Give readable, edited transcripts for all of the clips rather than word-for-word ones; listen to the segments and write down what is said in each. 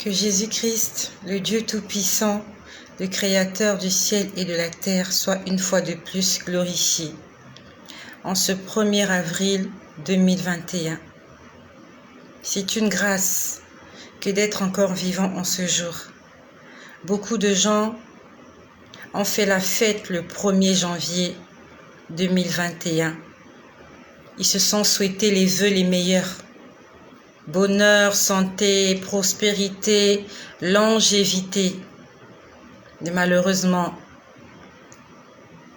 Que Jésus-Christ, le Dieu Tout-Puissant, le Créateur du ciel et de la terre, soit une fois de plus glorifié. En ce 1er avril 2021, c'est une grâce que d'être encore vivant en ce jour. Beaucoup de gens ont fait la fête le 1er janvier 2021. Ils se sont souhaités les vœux les meilleurs. Bonheur, santé, prospérité, longévité. Mais malheureusement,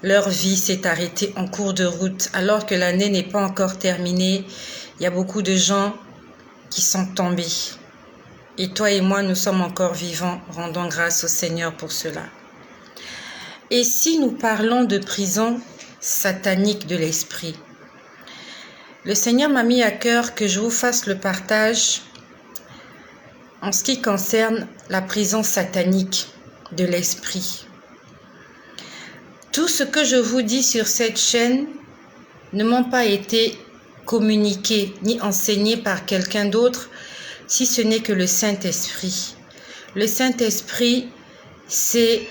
leur vie s'est arrêtée en cours de route. Alors que l'année n'est pas encore terminée, il y a beaucoup de gens qui sont tombés. Et toi et moi, nous sommes encore vivants. Rendons grâce au Seigneur pour cela. Et si nous parlons de prison satanique de l'esprit, le Seigneur m'a mis à cœur que je vous fasse le partage en ce qui concerne la prison satanique de l'esprit. Tout ce que je vous dis sur cette chaîne ne m'ont pas été communiqués ni enseignés par quelqu'un d'autre, si ce n'est que le Saint-Esprit. Le Saint-Esprit, c'est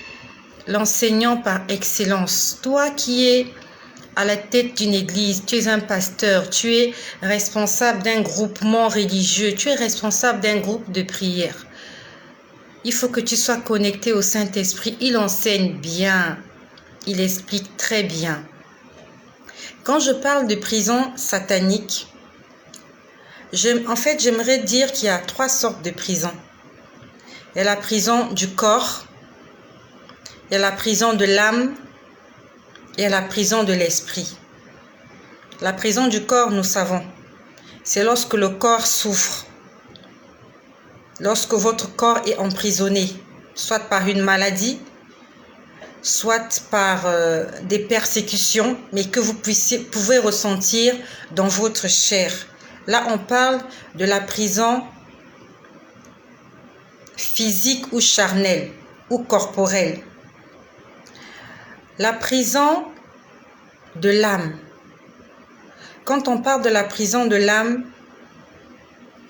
l'enseignant par excellence. Toi qui es à la tête d'une église, tu es un pasteur, tu es responsable d'un groupement religieux, tu es responsable d'un groupe de prière. Il faut que tu sois connecté au Saint-Esprit. Il enseigne bien, il explique très bien. Quand je parle de prison satanique, j'aimerais dire qu'il y a 3 sortes de prisons. Il y a la prison du corps, il y a la prison de l'âme, et à la prison de l'esprit. La prison du corps, nous savons, c'est lorsque le corps souffre, lorsque votre corps est emprisonné, soit par une maladie, soit par des persécutions, mais que vous pouvez ressentir dans votre chair. Là, on parle de la prison physique ou charnelle ou corporelle. La prison de l'âme. Quand on parle de la prison de l'âme,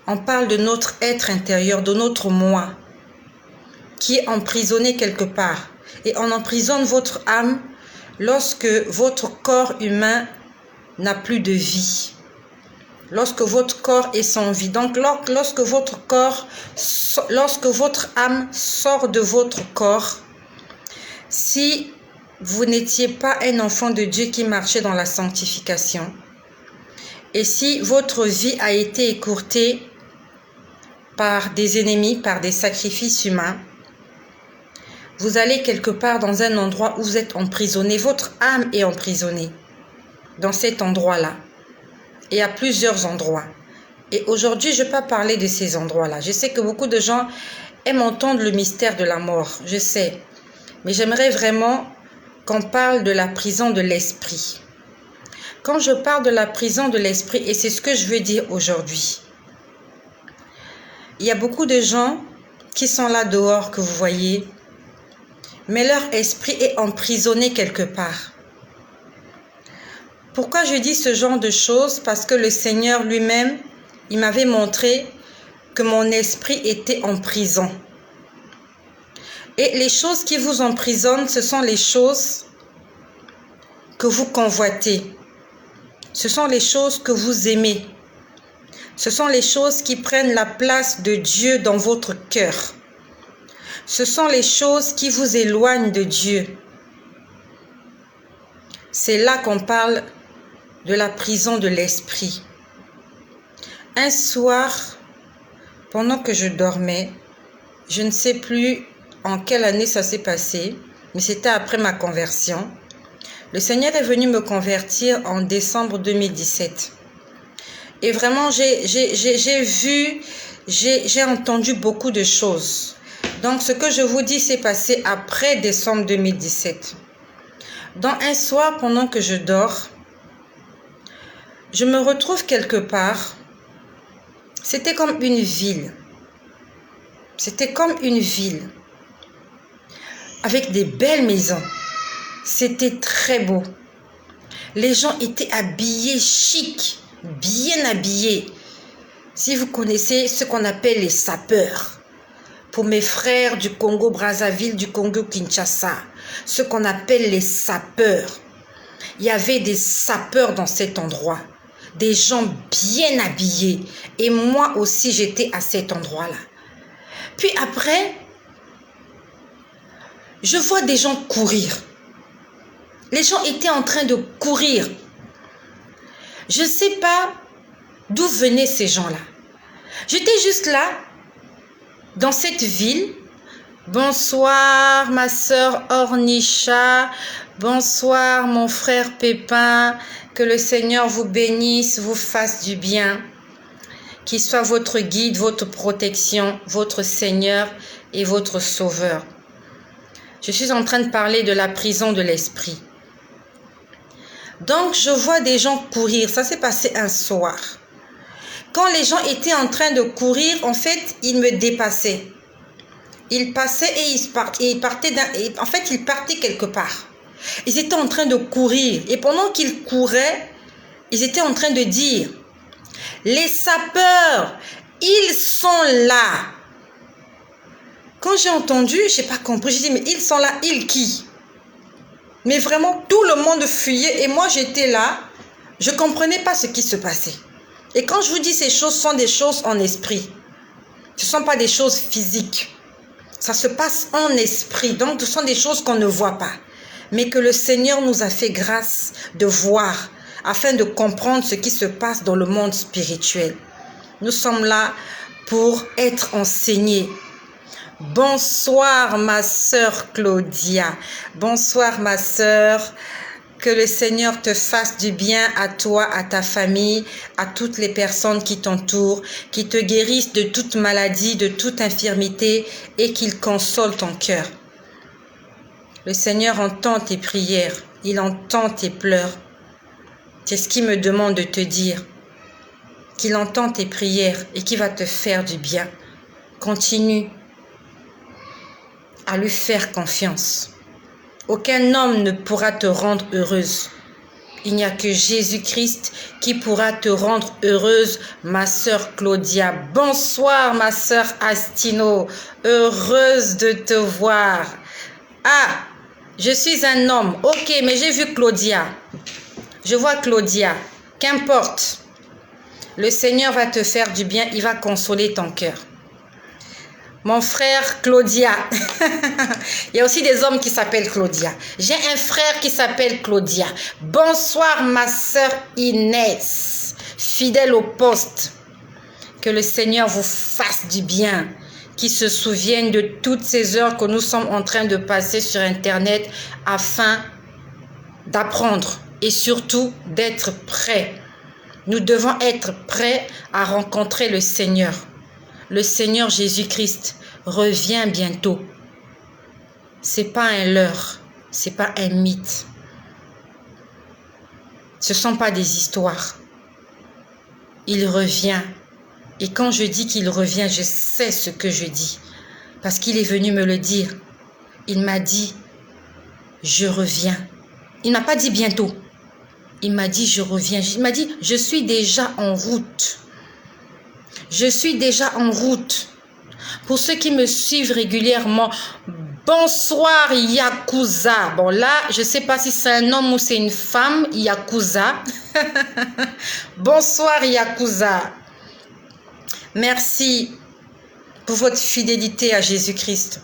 on parle de notre être intérieur, de notre moi, qui est emprisonné quelque part. Et on emprisonne votre âme lorsque votre corps humain n'a plus de vie. Lorsque votre corps est sans vie. Donc, lorsque votre âme sort de votre corps, si vous n'étiez pas un enfant de Dieu qui marchait dans la sanctification, et si votre vie a été écourtée par des ennemis, par des sacrifices humains, vous allez quelque part dans un endroit où vous êtes emprisonné, votre âme est emprisonnée dans cet endroit-là. Et il y a plusieurs endroits. Et aujourd'hui, je ne vais pas parler de ces endroits-là. Je sais que beaucoup de gens aiment entendre le mystère de la mort, je sais. Mais j'aimerais vraiment qu'on parle de la prison de l'esprit. Quand je parle de la prison de l'esprit, et c'est ce que je veux dire aujourd'hui, il y a beaucoup de gens qui sont là dehors que vous voyez, mais leur esprit est emprisonné quelque part. Pourquoi je dis ce genre de choses? Parce que le Seigneur lui-même, il m'avait montré que mon esprit était en prison. Et les choses qui vous emprisonnent, ce sont les choses que vous convoitez. Ce sont les choses que vous aimez. Ce sont les choses qui prennent la place de Dieu dans votre cœur. Ce sont les choses qui vous éloignent de Dieu. C'est là qu'on parle de la prison de l'esprit. Un soir, pendant que je dormais, je ne sais plus en quelle année ça s'est passé, mais c'était après ma conversion. Le Seigneur est venu me convertir en décembre 2017. Et vraiment, j'ai entendu beaucoup de choses. Donc, ce que je vous dis s'est passé après décembre 2017. Dans un soir, pendant que je dors, je me retrouve quelque part. C'était comme une ville. C'était comme une ville. Avec des belles maisons. C'était très beau. Les gens étaient habillés chic, bien habillés. Si vous connaissez ce qu'on appelle les sapeurs. pour mes frères du Congo-Brazzaville, du Congo-Kinshasa, ce qu'on appelle les sapeurs. Il y avait des sapeurs dans cet endroit, des gens bien habillés. Et moi aussi, j'étais à cet endroit-là. Puis après, je vois des gens courir. Les gens étaient en train de courir. Je ne sais pas d'où venaient ces gens-là. J'étais juste là, dans cette ville. Bonsoir ma sœur Ornisha. Bonsoir mon frère Pépin. Que le Seigneur vous bénisse, vous fasse du bien. Qu'il soit votre guide, votre protection, votre Seigneur et votre Sauveur. Je suis en train de parler de la prison de l'esprit. Donc, je vois des gens courir. Ça s'est passé un soir. Quand les gens étaient en train de courir, en fait, ils me dépassaient. Ils passaient et ils partaient en fait, ils partaient quelque part. Ils étaient en train de courir. Et pendant qu'ils couraient, ils étaient en train de dire, les sapeurs, ils sont là. Quand j'ai entendu, je n'ai pas compris. J'ai dit, mais ils sont là, ils qui? Mais vraiment, tout le monde fuyait et moi, j'étais là. Je ne comprenais pas ce qui se passait. Et quand je vous dis ces choses, sont des choses en esprit. Ce ne sont pas des choses physiques. Ça se passe en esprit. Donc, ce sont des choses qu'on ne voit pas. Mais que le Seigneur nous a fait grâce de voir afin de comprendre ce qui se passe dans le monde spirituel. Nous sommes là pour être enseignés. Bonsoir ma sœur Claudia. Bonsoir ma sœur. Que le Seigneur te fasse du bien à toi, à ta famille, à toutes les personnes qui t'entourent, qui te guérissent de toute maladie, de toute infirmité et qu'il console ton cœur. Le Seigneur entend tes prières, il entend tes pleurs. C'est ce qu'il me demande de te dire. Qu'il entend tes prières et qu'il va te faire du bien. Continue à lui faire confiance. Aucun homme ne pourra te rendre heureuse. Il n'y a que Jésus-Christ qui pourra te rendre heureuse, ma sœur Claudia. Bonsoir, ma sœur Astino. Heureuse de te voir. Ah, je suis un homme. Ok, mais j'ai vu Claudia. Je vois Claudia. Qu'importe. Le Seigneur va te faire du bien. Il va consoler ton cœur. Mon frère Claudia. Il y a aussi des hommes qui s'appellent Claudia. J'ai un frère qui s'appelle Claudia. Bonsoir ma sœur Inès, fidèle au poste. Que le Seigneur vous fasse du bien. Qu'il se souvienne de toutes ces heures que nous sommes en train de passer sur Internet afin d'apprendre et surtout d'être prêts. Nous devons être prêts à rencontrer le Seigneur. Le Seigneur Jésus-Christ revient bientôt. Ce n'est pas un leurre, ce n'est pas un mythe. Ce ne sont pas des histoires. Il revient. Et quand je dis qu'il revient, je sais ce que je dis. Parce qu'il est venu me le dire. Il m'a dit, je reviens. Il n'a pas dit bientôt. Il m'a dit, je reviens. Il m'a dit, je suis déjà en route. Je suis déjà en route. Pour ceux qui me suivent régulièrement, bonsoir Yakuza. Bon là, je ne sais pas si c'est un homme ou c'est une femme, Yakuza. Bonsoir Yakuza. Merci pour votre fidélité à Jésus-Christ.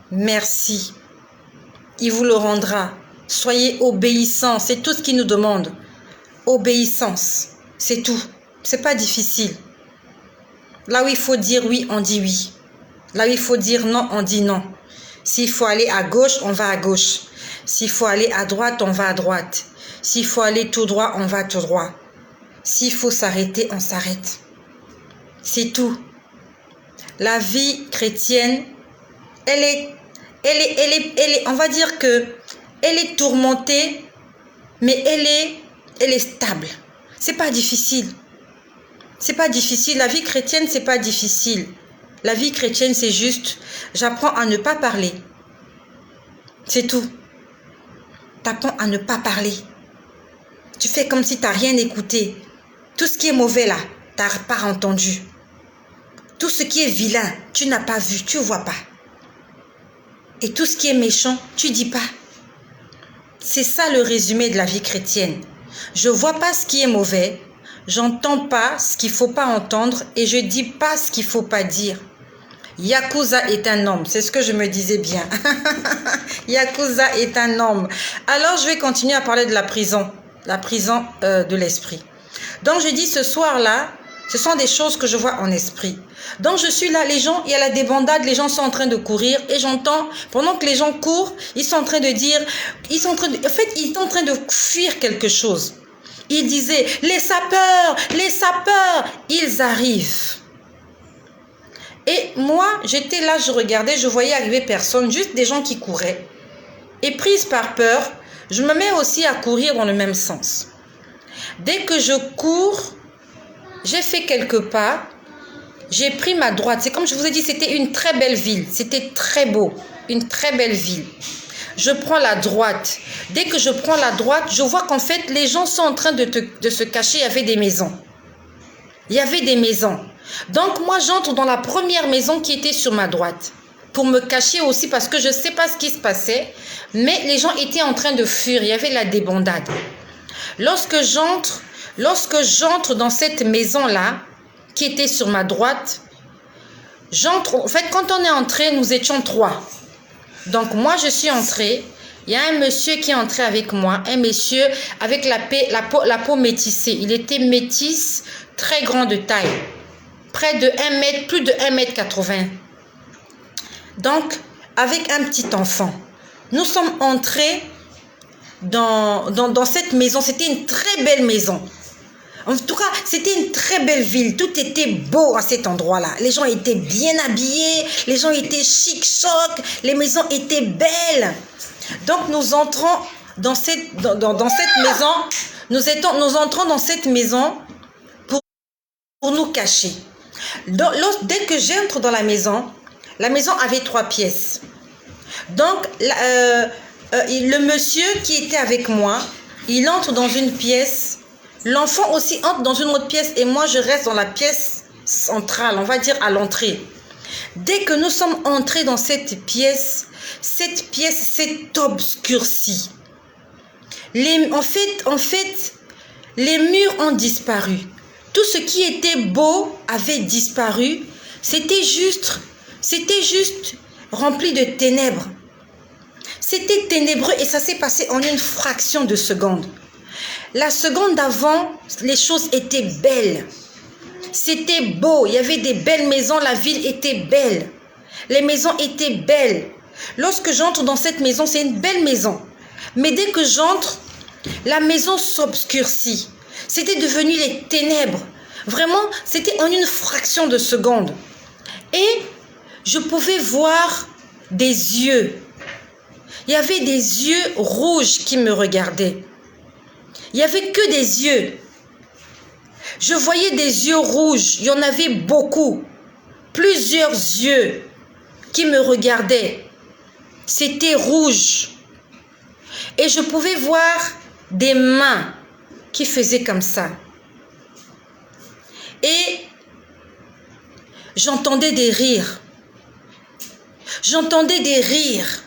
Merci. Il vous le rendra. Soyez obéissants. C'est tout ce qu'il nous demande. Obéissance. C'est tout. C'est pas difficile. Là où il faut dire oui, on dit oui. Là où il faut dire non, on dit non. S'il faut aller à gauche, on va à gauche. S'il faut aller à droite, on va à droite. S'il faut aller tout droit, on va tout droit. S'il faut s'arrêter, on s'arrête. C'est tout. La vie chrétienne, elle est, on va dire que elle est tourmentée, mais elle est stable. C'est pas difficile. C'est pas difficile. La vie chrétienne, c'est pas difficile. La vie chrétienne, c'est juste, j'apprends à ne pas parler. C'est tout. T'apprends à ne pas parler. Tu fais comme si tu n'as rien écouté. Tout ce qui est mauvais là, tu n'as pas entendu. Tout ce qui est vilain, tu n'as pas vu, tu ne vois pas. Et tout ce qui est méchant, tu ne dis pas. C'est ça le résumé de la vie chrétienne. Je ne vois pas ce qui est mauvais, j'entends pas ce qu'il ne faut pas entendre et je ne dis pas ce qu'il ne faut pas dire. Yakuza est un homme, c'est ce que je me disais bien. Yakuza est un homme. Alors je vais continuer à parler de la prison de l'esprit. Donc je dis ce soir-là, ce sont des choses que je vois en esprit. Donc je suis là, les gens, il y a la débandade, les gens sont en train de courir et j'entends, pendant que les gens courent, ils sont en train de dire, ils sont en train de fuir quelque chose. Ils disaient, les sapeurs, ils arrivent. Et moi, j'étais là, je regardais, je voyais arriver personne, juste des gens qui couraient. Et prise par peur, je me mets aussi à courir dans le même sens. Dès que je cours, j'ai fait quelques pas, j'ai pris ma droite. C'est comme je vous ai dit, c'était une très belle ville. C'était très beau, une très belle ville. Je prends la droite. Dès que je prends la droite, je vois qu'en fait, les gens sont en train de se cacher. Il y avait des maisons. Il y avait des maisons. Donc moi, j'entre dans la première maison qui était sur ma droite. Pour me cacher aussi parce que je ne sais pas ce qui se passait. Mais les gens étaient en train de fuir. Il y avait la débandade. Lorsque j'entre dans cette maison-là, qui était sur ma droite, en fait, quand on est entré, nous étions 3. Donc, moi, je suis entrée. Il y a un monsieur qui est entré avec moi, un monsieur avec la peau métissée. Il était métisse, très grand de taille, près de 1 mètre, plus de 1,80 m. Donc, avec un petit enfant. Nous sommes entrés dans cette maison. C'était une très belle maison. En tout cas, c'était une très belle ville. Tout était beau à cet endroit-là. Les gens étaient bien habillés, les gens étaient chic-choc, les maisons étaient belles. Donc, nous entrons dans cette maison. Nous entrons dans cette maison pour nous cacher. Dès que j'entre dans la maison avait 3 pièces. Donc, le monsieur qui était avec moi, il entre dans une pièce. L'enfant aussi entre dans une autre pièce et moi, je reste dans la pièce centrale, on va dire à l'entrée. Dès que nous sommes entrés dans cette pièce s'est obscurcie. En fait, les murs ont disparu. Tout ce qui était beau avait disparu. C'était juste rempli de ténèbres. C'était ténébreux et ça s'est passé en une fraction de seconde. La seconde d'avant, les choses étaient belles. C'était beau, il y avait des belles maisons, la ville était belle. Les maisons étaient belles. Lorsque j'entre dans cette maison, c'est une belle maison. Mais dès que j'entre, la maison s'obscurcit. C'était devenu les ténèbres. Vraiment, c'était en une fraction de seconde. Et je pouvais voir des yeux. Il y avait des yeux rouges qui me regardaient. Il n'y avait que des yeux. Je voyais des yeux rouges. Il y en avait beaucoup. Plusieurs yeux qui me regardaient. C'était rouge. Et je pouvais voir des mains qui faisaient comme ça. Et j'entendais des rires. J'entendais des rires.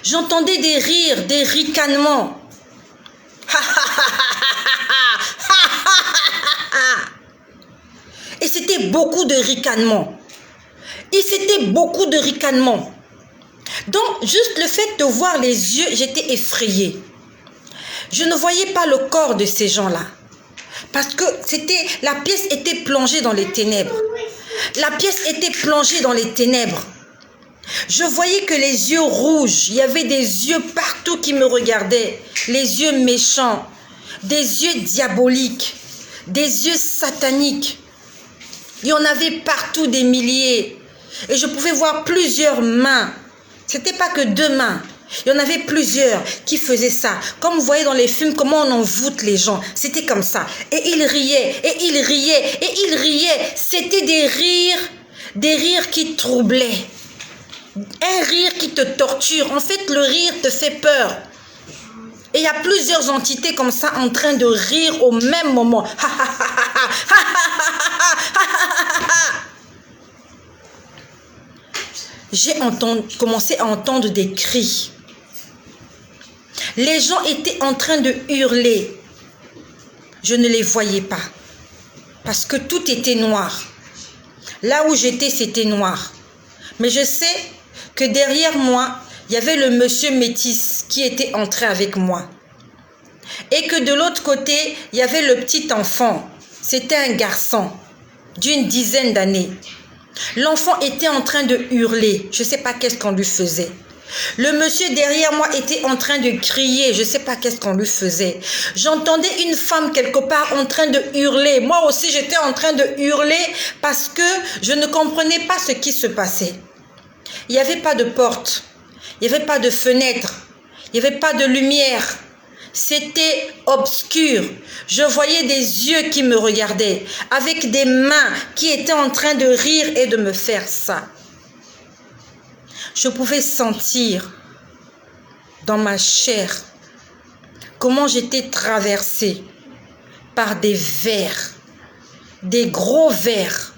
J'entendais des rires, des ricanements. Et c'était beaucoup de ricanements. Et c'était beaucoup de ricanements. Donc, juste le fait de voir les yeux, j'étais effrayée. Je ne voyais pas le corps de ces gens-là. Parce que la pièce était plongée dans les ténèbres. La pièce était plongée dans les ténèbres. Je voyais que les yeux rouges, il y avait des yeux partout qui me regardaient. Les yeux méchants, des yeux diaboliques, des yeux sataniques. Il y en avait partout des milliers. Et je pouvais voir plusieurs mains. Ce n'était pas que 2 mains. Il y en avait plusieurs qui faisaient ça. Comme vous voyez dans les films, comment on envoûte les gens. C'était comme ça. Et ils riaient, et ils riaient, et ils riaient. C'était des rires qui troublaient. Un rire qui te torture. En fait, le rire te fait peur. Et il y a plusieurs entités comme ça en train de rire au même moment. j'ai commencé à entendre des cris. Les gens étaient en train de hurler. Je ne les voyais pas parce que tout était noir. Là où j'étais, c'était noir. Mais je sais que derrière moi, il y avait le monsieur métis qui était entré avec moi. Et que de l'autre côté, il y avait le petit enfant. C'était un garçon d'une dizaine d'années. L'enfant était en train de hurler. Je ne sais pas qu'est-ce qu'on lui faisait. Le monsieur derrière moi était en train de crier. Je ne sais pas qu'est-ce qu'on lui faisait. J'entendais une femme quelque part en train de hurler. Moi aussi, j'étais en train de hurler parce que je ne comprenais pas ce qui se passait. Il n'y avait pas de porte. Il n'y avait pas de fenêtre. Il n'y avait pas de lumière. C'était obscur. Je voyais des yeux qui me regardaient, avec des mains qui étaient en train de rire et de me faire ça. Je pouvais sentir dans ma chair comment j'étais traversée par des vers, des gros vers,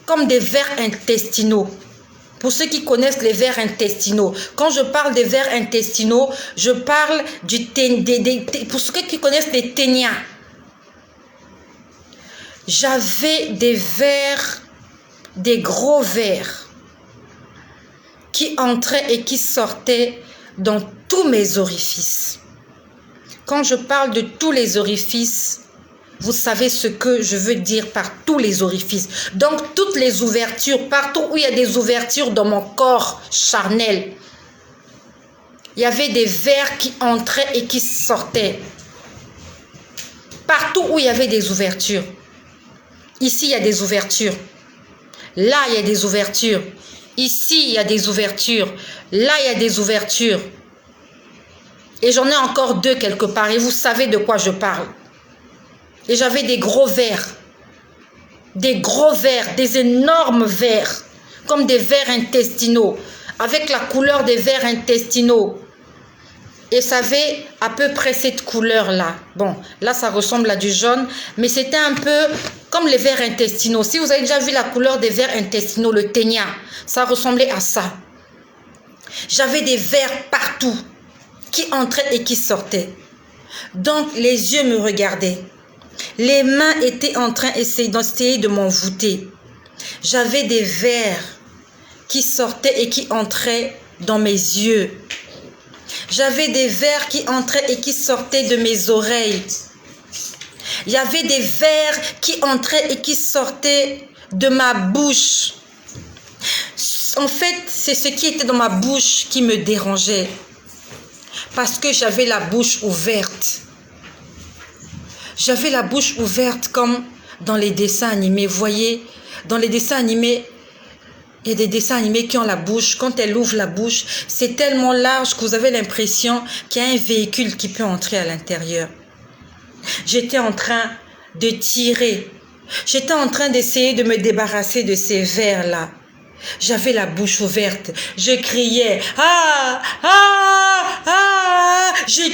comme des vers intestinaux. Pour ceux qui connaissent les vers intestinaux, quand je parle des vers intestinaux, je parle pour ceux qui connaissent les ténias. J'avais des vers, des gros vers qui entraient et qui sortaient dans tous mes orifices. Quand je parle de tous les orifices, vous savez ce que je veux dire par tous les orifices. Donc, toutes les ouvertures, partout où il y a des ouvertures dans mon corps charnel, il y avait des vers qui entraient et qui sortaient. Partout où il y avait des ouvertures. Ici, il y a des ouvertures. Là, il y a des ouvertures. Ici, il y a des ouvertures. Là, il y a des ouvertures. Et j'en ai encore deux quelque part. Et vous savez de quoi je parle. Et j'avais des gros vers, des énormes vers, comme des vers intestinaux, avec la couleur des vers intestinaux. Et ça avait à peu près cette couleur-là. Bon, là, ça ressemble à du jaune, mais c'était un peu comme les vers intestinaux. Si vous avez déjà vu la couleur des vers intestinaux, le ténia, ça ressemblait à ça. J'avais des vers partout, qui entraient et qui sortaient. Donc, les yeux me regardaient. Les mains étaient en train d'essayer de m'envoûter. J'avais des vers qui sortaient et qui entraient dans mes yeux. J'avais des vers qui entraient et qui sortaient de mes oreilles. Il y avait des vers qui entraient et qui sortaient de ma bouche. En fait, c'est ce qui était dans ma bouche qui me dérangeait. Parce que j'avais la bouche ouverte. J'avais la bouche ouverte comme dans les dessins animés. Vous voyez, dans les dessins animés, il y a des dessins animés qui ont la bouche. Quand elle ouvre la bouche, c'est tellement large que vous avez l'impression qu'il y a un véhicule qui peut entrer à l'intérieur. J'étais en train de tirer. J'étais en train d'essayer de me débarrasser de ces vers-là. J'avais la bouche ouverte. Je criais. Ah! Ah! Ah! Je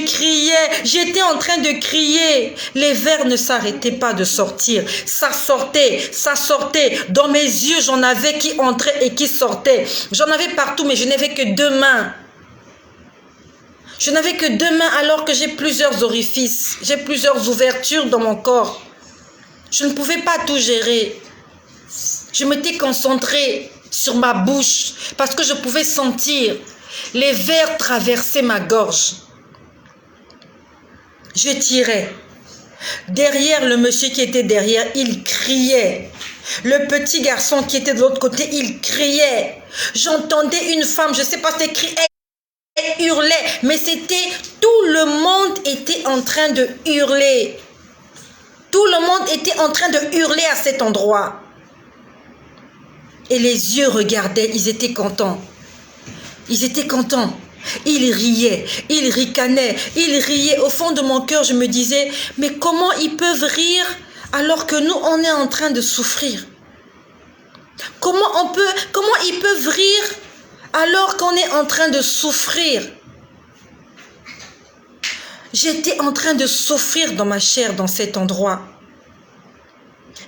criais. J'étais en train de crier. Les vers ne s'arrêtaient pas de sortir. Ça sortait. Dans mes yeux, j'en avais qui entraient et qui sortaient. J'en avais partout, mais je n'avais que deux mains. Je n'avais que deux mains alors que j'ai plusieurs orifices. J'ai plusieurs ouvertures dans mon corps. Je ne pouvais pas tout gérer. Je m'étais concentrée sur ma bouche parce que je pouvais sentir les vers traverser ma gorge. Je tirais. Derrière le monsieur qui était derrière, il criait. Le petit garçon qui était de l'autre côté, il criait. J'entendais une femme, je ne sais pas, c'était crier. Elle hurlait, mais c'était tout le monde était en train de hurler. Tout le monde était en train de hurler à cet endroit. Et les yeux regardaient, ils étaient contents. Ils étaient contents. Ils riaient, ils ricanaient, ils riaient. Au fond de mon cœur, je me disais, mais comment ils peuvent rire alors que nous, on est en train de souffrir? Comment ils peuvent rire alors qu'on est en train de souffrir? J'étais en train de souffrir dans ma chair, dans cet endroit.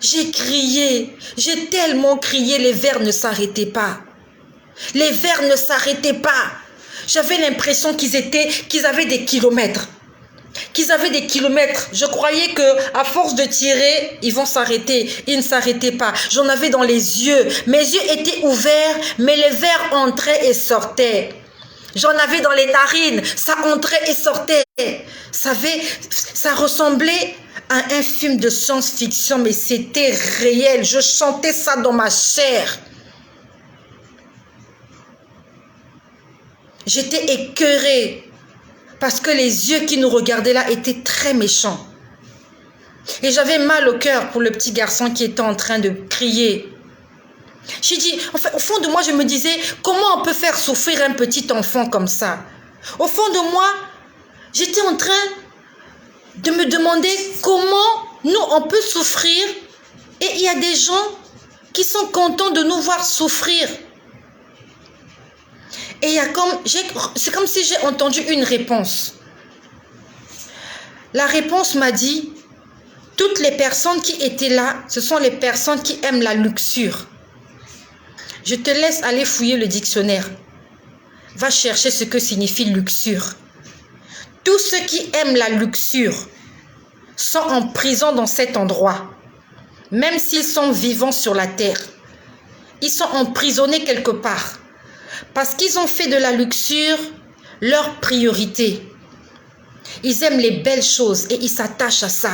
J'ai crié, j'ai tellement crié, les vers ne s'arrêtaient pas. Les vers ne s'arrêtaient pas. J'avais l'impression qu'ils avaient des kilomètres. Je croyais que à force de tirer, ils vont s'arrêter. Ils ne s'arrêtaient pas. J'en avais dans les yeux. Mes yeux étaient ouverts, mais les vers entraient et sortaient. J'en avais dans les narines. Ça entrait et sortait. Ça ressemblait à un film de science-fiction, mais c'était réel. Je chantais ça dans ma chair. J'étais écœurée parce que les yeux qui nous regardaient là étaient très méchants. Et j'avais mal au cœur pour le petit garçon qui était en train de crier. J'ai dit, enfin, au fond de moi, je me disais, comment on peut faire souffrir un petit enfant comme ça? Au fond de moi, j'étais en train de me demander comment nous, on peut souffrir et il y a des gens qui sont contents de nous voir souffrir. Et c'est comme si j'ai entendu une réponse. La réponse m'a dit, toutes les personnes qui étaient là, ce sont les personnes qui aiment la luxure. Je te laisse aller fouiller le dictionnaire. Va chercher ce que signifie luxure. Tous ceux qui aiment la luxure sont en prison dans cet endroit. Même s'ils sont vivants sur la terre. Ils sont emprisonnés quelque part. Parce qu'ils ont fait de la luxure leur priorité. Ils aiment les belles choses et ils s'attachent à ça.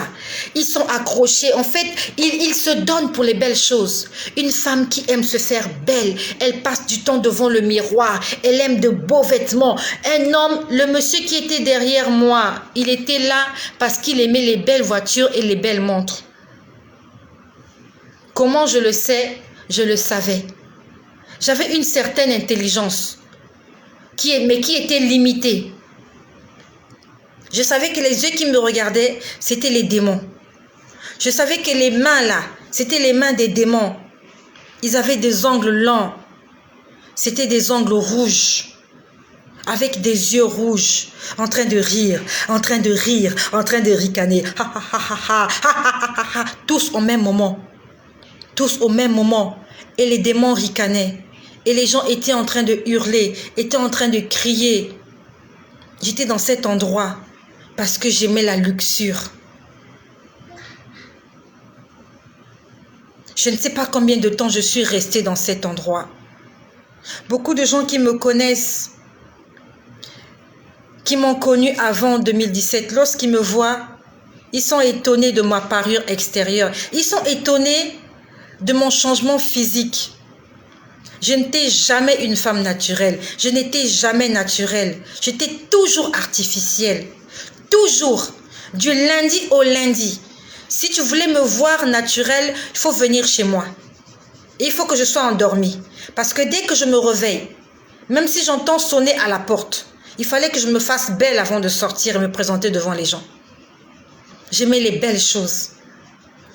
Ils sont accrochés. En fait, ils se donnent pour les belles choses. Une femme qui aime se faire belle, elle passe du temps devant le miroir. Elle aime de beaux vêtements. Un homme, le monsieur qui était derrière moi, il était là parce qu'il aimait les belles voitures et les belles montres. Comment je le sais? Je le savais. J'avais une certaine intelligence, mais qui était limitée. Je savais que les yeux qui me regardaient, c'était les démons. Je savais que les mains là, c'était les mains des démons. Ils avaient des ongles lents. C'était des ongles rouges. Avec des yeux rouges. En train de rire, en train de ricaner. Tous au même moment. Tous au même moment. Et les démons ricanaient. Et les gens étaient en train de hurler, étaient en train de crier. J'étais dans cet endroit parce que j'aimais la luxure. Je ne sais pas combien de temps je suis restée dans cet endroit. Beaucoup de gens qui me connaissent, qui m'ont connue avant 2017, lorsqu'ils me voient, ils sont étonnés de ma parure extérieure. Ils sont étonnés de mon changement physique. Je n'étais jamais une femme naturelle. Je n'étais jamais naturelle. J'étais toujours artificielle. Toujours. Du lundi au lundi. Si tu voulais me voir naturelle, il faut venir chez moi. Et il faut que je sois endormie. Parce que dès que je me réveille, même si j'entends sonner à la porte, il fallait que je me fasse belle avant de sortir et me présenter devant les gens. J'aimais les belles choses.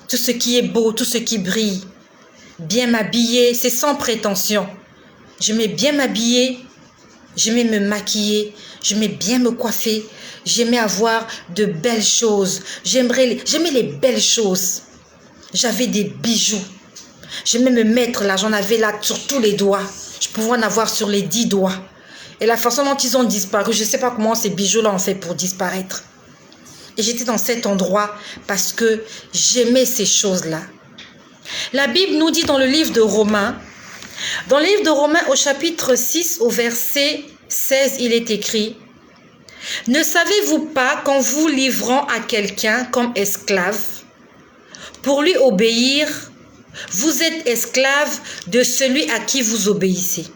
Tout ce qui est beau, tout ce qui brille. Bien m'habiller, c'est sans prétention. J'aimais bien m'habiller, j'aimais me maquiller, j'aimais bien me coiffer, j'aimais avoir de belles choses. J'aimais les belles choses. J'avais des bijoux. J'aimais me mettre là, j'en avais là sur tous les doigts. Je pouvais en avoir sur les 10 doigts. Et la façon dont ils ont disparu, je ne sais pas comment ces bijoux-là ont fait pour disparaître. Et j'étais dans cet endroit parce que j'aimais ces choses-là. La Bible nous dit dans le livre de Romains, au chapitre 6, au verset 16, il est écrit « Ne savez-vous pas qu'en vous livrant à quelqu'un comme esclave, pour lui obéir, vous êtes esclave de celui à qui vous obéissez ?»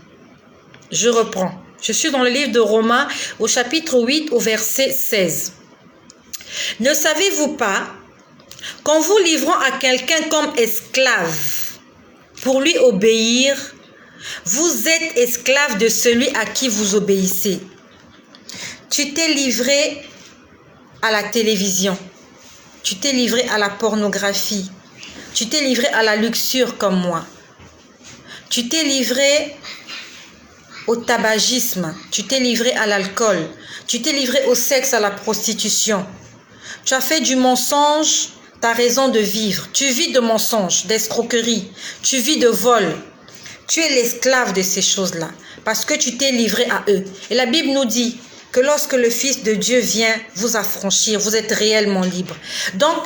Je reprends. Je suis dans le livre de Romains, au chapitre 8, au verset 16. « Ne savez-vous pas qu'en vous livrant à quelqu'un comme esclave, pour lui obéir, vous êtes esclave de celui à qui vous obéissez. » Tu t'es livré à la télévision, tu t'es livré à la pornographie, tu t'es livré à la luxure comme moi, tu t'es livré au tabagisme, tu t'es livré à l'alcool, tu t'es livré au sexe, à la prostitution. Tu as fait du mensonge ta raison de vivre. Tu vis de mensonges, d'escroqueries, tu vis de vol. Tu es l'esclave de ces choses-là parce que tu t'es livré à eux. Et la Bible nous dit que lorsque le Fils de Dieu vient vous affranchir, vous êtes réellement libre. Donc,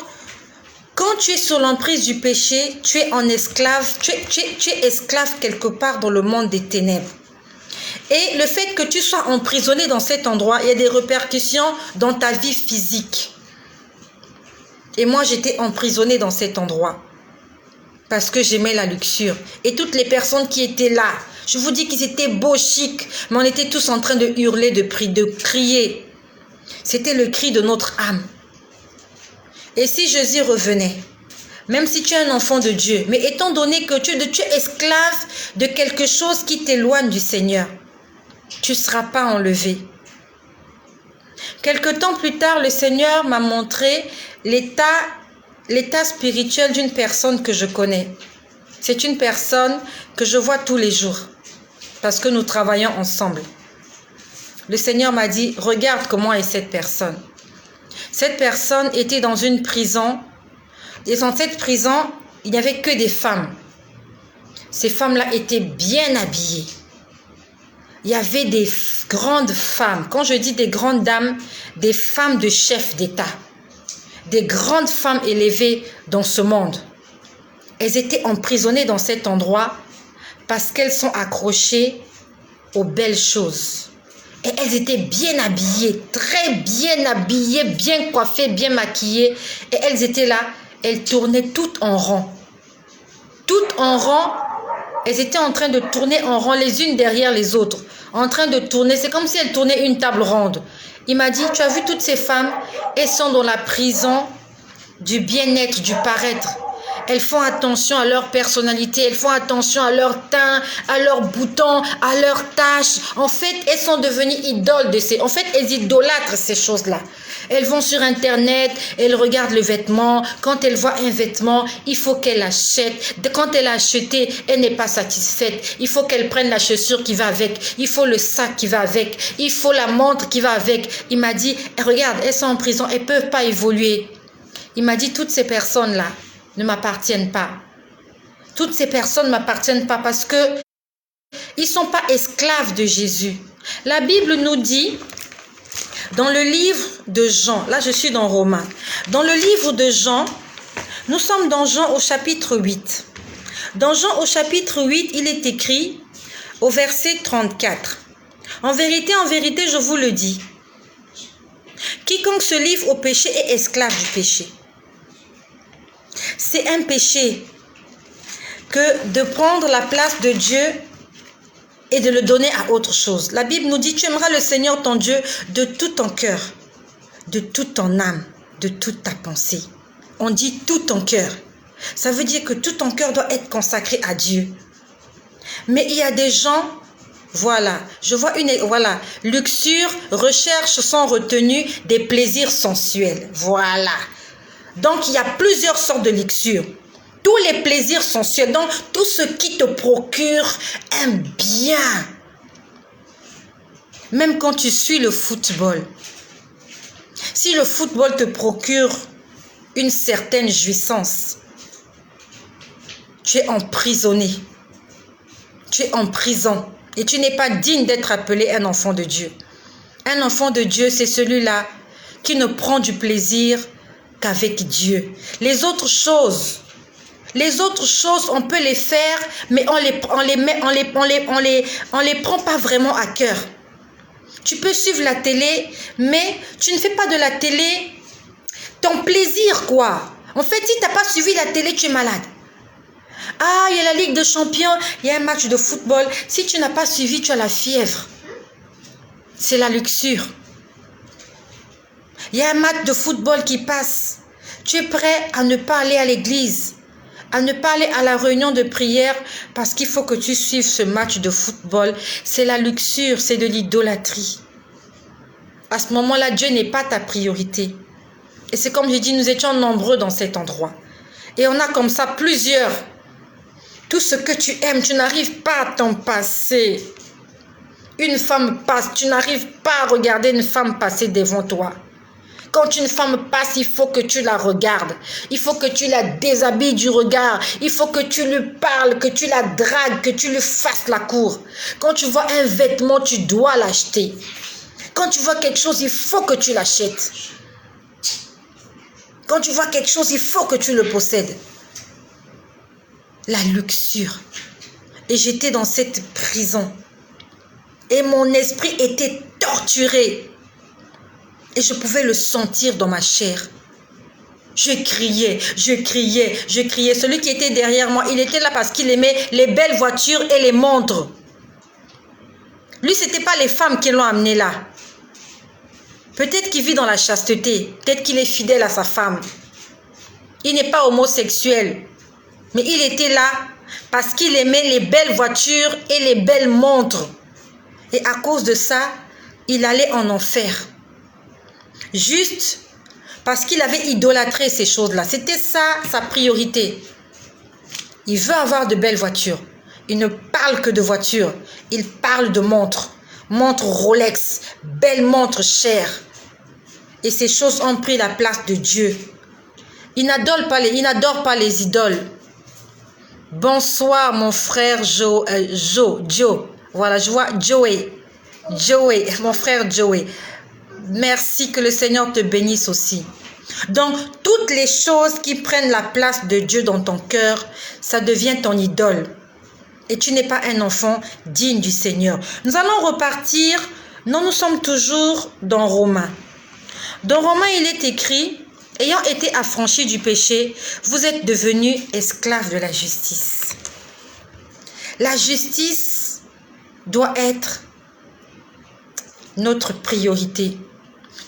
quand tu es sur l'emprise du péché, tu es en esclave, tu es esclave quelque part dans le monde des ténèbres. Et le fait que tu sois emprisonné dans cet endroit, il y a des répercussions dans ta vie physique. Et moi, j'étais emprisonnée dans cet endroit parce que j'aimais la luxure. Et toutes les personnes qui étaient là, je vous dis qu'ils étaient beaux, chics, mais on était tous en train de hurler, de crier. C'était le cri de notre âme. Et si Jésus revenait, même si tu es un enfant de Dieu, mais étant donné que tu es esclave de quelque chose qui t'éloigne du Seigneur, tu ne seras pas enlevé. Quelque temps plus tard, le Seigneur m'a montré l'état spirituel d'une personne que je connais. C'est une personne que je vois tous les jours parce que nous travaillons ensemble. Le Seigneur m'a dit, regarde comment est cette personne. Cette personne était dans une prison et dans cette prison, il n'y avait que des femmes. Ces femmes-là étaient bien habillées. Il y avait des grandes femmes. Quand je dis des grandes dames, des femmes de chefs d'État. Des grandes femmes élevées dans ce monde. Elles étaient emprisonnées dans cet endroit parce qu'elles sont accrochées aux belles choses. Et elles étaient bien habillées, très bien habillées, bien coiffées, bien maquillées. Et elles étaient là, elles tournaient toutes en rond. Toutes en rond, elles étaient en train de tourner en rond les unes derrière les autres. En train de tourner, c'est comme si elles tournaient une table ronde. Il m'a dit, tu as vu toutes ces femmes, elles sont dans la prison du bien-être, du paraître. Elles font attention à leur personnalité, elles font attention à leur teint, à leurs boutons, à leurs taches. En fait, elles sont devenues idoles de ces... En fait, elles idolâtrent ces choses-là. Elles vont sur Internet, elles regardent le vêtement. Quand elles voient un vêtement, il faut qu'elle achète. Quand elle a acheté, elle n'est pas satisfaite. Il faut qu'elle prenne la chaussure qui va avec. Il faut le sac qui va avec. Il faut la montre qui va avec. Il m'a dit, regarde, elles sont en prison, elles ne peuvent pas évoluer. Il m'a dit, toutes ces personnes-là ne m'appartiennent pas. Toutes ces personnes ne m'appartiennent pas parce que ils ne sont pas esclaves de Jésus. La Bible nous dit, dans le livre de Jean, là je suis dans Romains, dans le livre de Jean, nous sommes dans Jean au chapitre 8. Dans Jean au chapitre 8, il est écrit au verset 34. En vérité, je vous le dis, quiconque se livre au péché est esclave du péché. C'est un péché que de prendre la place de Dieu et de le donner à autre chose. La Bible nous dit, tu aimeras le Seigneur ton Dieu de tout ton cœur, de toute ton âme, de toute ta pensée. On dit tout ton cœur. Ça veut dire que tout ton cœur doit être consacré à Dieu. Mais il y a des gens, voilà, je vois voilà, luxure, recherche sans retenue des plaisirs sensuels. Voilà. Donc, il y a plusieurs sortes de luxure. Tous les plaisirs sensuels, donc tout ce qui te procure un bien. Même quand tu suis le football. Si le football te procure une certaine jouissance, tu es emprisonné. Tu es en prison. Et tu n'es pas digne d'être appelé un enfant de Dieu. Un enfant de Dieu, c'est celui-là qui ne prend du plaisir qu'avec Dieu. Les autres choses, on peut les faire, mais on les prend pas vraiment à cœur. Tu peux suivre la télé, mais tu ne fais pas de la télé ton plaisir, quoi. En fait, si tu n'as pas suivi la télé, tu es malade. Ah, il y a la Ligue des Champions, il y a un match de football. Si tu n'as pas suivi, tu as la fièvre. C'est la luxure. Il y a un match de football qui passe. Tu es prêt à ne pas aller à l'église, à ne pas aller à la réunion de prière parce qu'il faut que tu suives ce match de football. C'est la luxure, c'est de l'idolâtrie. À ce moment-là, Dieu n'est pas ta priorité. Et c'est comme j'ai dit, nous étions nombreux dans cet endroit. Et on a comme ça plusieurs. Tout ce que tu aimes, tu n'arrives pas à t'en passer. Une femme passe, tu n'arrives pas à regarder une femme passer devant toi. Quand une femme passe, il faut que tu la regardes. Il faut que tu la déshabilles du regard. Il faut que tu lui parles, que tu la dragues, que tu lui fasses la cour. Quand tu vois un vêtement, tu dois l'acheter. Quand tu vois quelque chose, il faut que tu l'achètes. Quand tu vois quelque chose, il faut que tu le possèdes. La luxure. Et j'étais dans cette prison. Et mon esprit était torturé. Et je pouvais le sentir dans ma chair. Je criais, je criais, je criais. Celui qui était derrière moi, il était là parce qu'il aimait les belles voitures et les montres. Lui, ce n'était pas les femmes qui l'ont amené là. Peut-être qu'il vit dans la chasteté. Peut-être qu'il est fidèle à sa femme. Il n'est pas homosexuel. Mais il était là parce qu'il aimait les belles voitures et les belles montres. Et à cause de ça, il allait en enfer. Juste parce qu'il avait idolâtré ces choses-là. C'était ça, sa priorité. Il veut avoir de belles voitures. Il ne parle que de voitures. Il parle de montres. Montres Rolex, belles montres chères. Et ces choses ont pris la place de Dieu. Il n'adore pas les idoles. Bonsoir mon frère Joe. Voilà, je vois Joey, mon frère Joey. Merci, que le Seigneur te bénisse aussi. Donc, toutes les choses qui prennent la place de Dieu dans ton cœur, ça devient ton idole. Et tu n'es pas un enfant digne du Seigneur. Nous allons repartir. Non, nous sommes toujours dans Romains. Dans Romains, il est écrit, ayant été affranchis du péché, vous êtes devenus esclaves de la justice. La justice doit être notre priorité.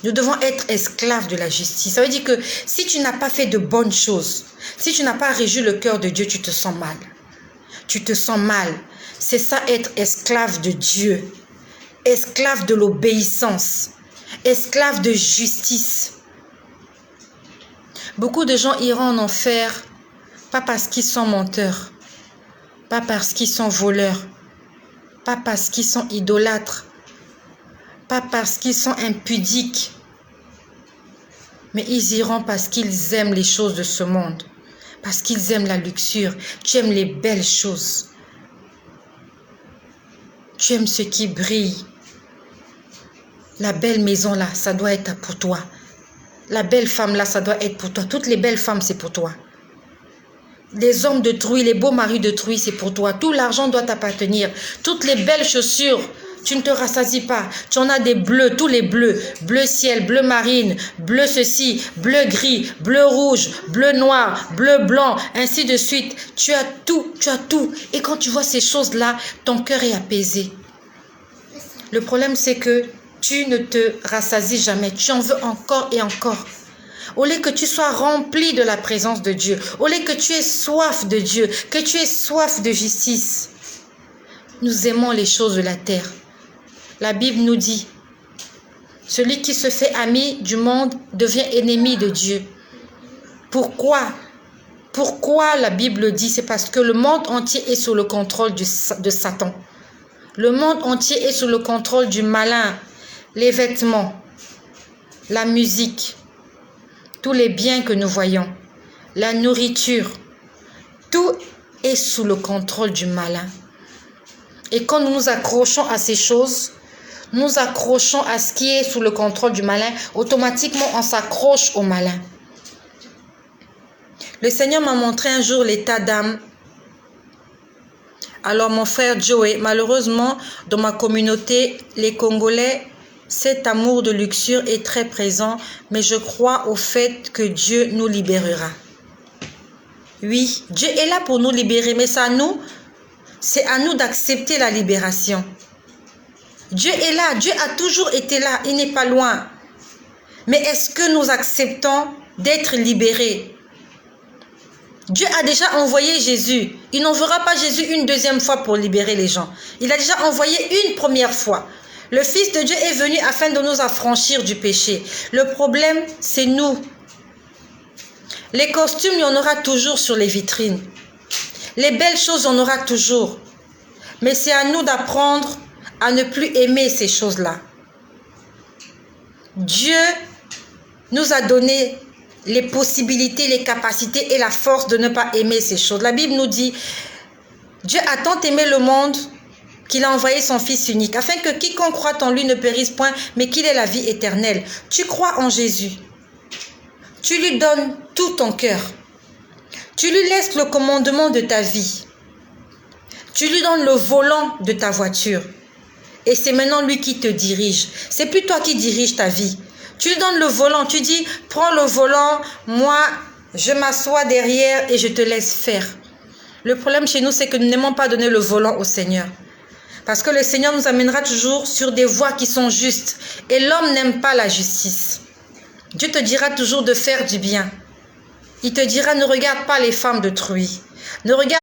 Nous devons être esclaves de la justice. Ça veut dire que si tu n'as pas fait de bonnes choses, si tu n'as pas réjoui le cœur de Dieu, tu te sens mal. Tu te sens mal. C'est ça, être esclave de Dieu. Esclave de l'obéissance. Esclave de justice. Beaucoup de gens iront en enfer, pas parce qu'ils sont menteurs, pas parce qu'ils sont voleurs, pas parce qu'ils sont idolâtres, pas parce qu'ils sont impudiques, mais ils iront parce qu'ils aiment les choses de ce monde, parce qu'ils aiment la luxure. Tu aimes les belles choses. Tu aimes ce qui brille. La belle maison là, ça doit être pour toi. La belle femme là, ça doit être pour toi. Toutes les belles femmes, c'est pour toi. Les hommes de truie, les beaux maris de truie, c'est pour toi. Tout l'argent doit t'appartenir. Toutes les belles chaussures, tu ne te rassasies pas. Tu en as des bleus, tous les bleus. Bleu ciel, bleu marine, bleu ceci, bleu gris, bleu rouge, bleu noir, bleu blanc, ainsi de suite. Tu as tout, tu as tout. Et quand tu vois ces choses-là, ton cœur est apaisé. Le problème, c'est que tu ne te rassasies jamais. Tu en veux encore et encore. Au lieu que tu sois rempli de la présence de Dieu, au lieu que tu aies soif de Dieu, que tu aies soif de justice, nous aimons les choses de la terre. La Bible nous dit, celui qui se fait ami du monde devient ennemi de Dieu. Pourquoi? Pourquoi la Bible dit? C'est parce que le monde entier est sous le contrôle de Satan. Le monde entier est sous le contrôle du malin. Les vêtements, la musique, tous les biens que nous voyons, la nourriture, tout est sous le contrôle du malin. Et quand nous nous accrochons à ces choses, nous accrochons à ce qui est sous le contrôle du malin, automatiquement on s'accroche au malin. Le Seigneur m'a montré un jour l'état d'âme. Alors mon frère Joey, malheureusement, dans ma communauté, les Congolais, cet amour de luxure est très présent, mais je crois au fait que Dieu nous libérera. Oui, Dieu est là pour nous libérer, mais c'est à nous d'accepter la libération. Dieu est là, Dieu a toujours été là, il n'est pas loin. Mais est-ce que nous acceptons d'être libérés? Dieu a déjà envoyé Jésus. Il n'enverra pas Jésus une deuxième fois pour libérer les gens. Il a déjà envoyé une première fois. Le Fils de Dieu est venu afin de nous affranchir du péché. Le problème, c'est nous. Les costumes, il y en aura toujours sur les vitrines. Les belles choses, on aura toujours. Mais c'est à nous d'apprendre à ne plus aimer ces choses-là. Dieu nous a donné les possibilités, les capacités et la force de ne pas aimer ces choses. La Bible nous dit, Dieu a tant aimé le monde qu'il a envoyé son Fils unique, afin que quiconque croit en lui ne périsse point, mais qu'il ait la vie éternelle. Tu crois en Jésus. Tu lui donnes tout ton cœur. Tu lui laisses le commandement de ta vie. Tu lui donnes le volant de ta voiture. Et c'est maintenant lui qui te dirige. C'est plus toi qui dirige ta vie. Tu lui donnes le volant. Tu dis, prends le volant, moi, je m'assois derrière et je te laisse faire. Le problème chez nous, c'est que nous n'aimons pas donner le volant au Seigneur. Parce que le Seigneur nous amènera toujours sur des voies qui sont justes. Et l'homme n'aime pas la justice. Dieu te dira toujours de faire du bien. Il te dira, ne regarde pas les femmes d'autrui. Ne regarde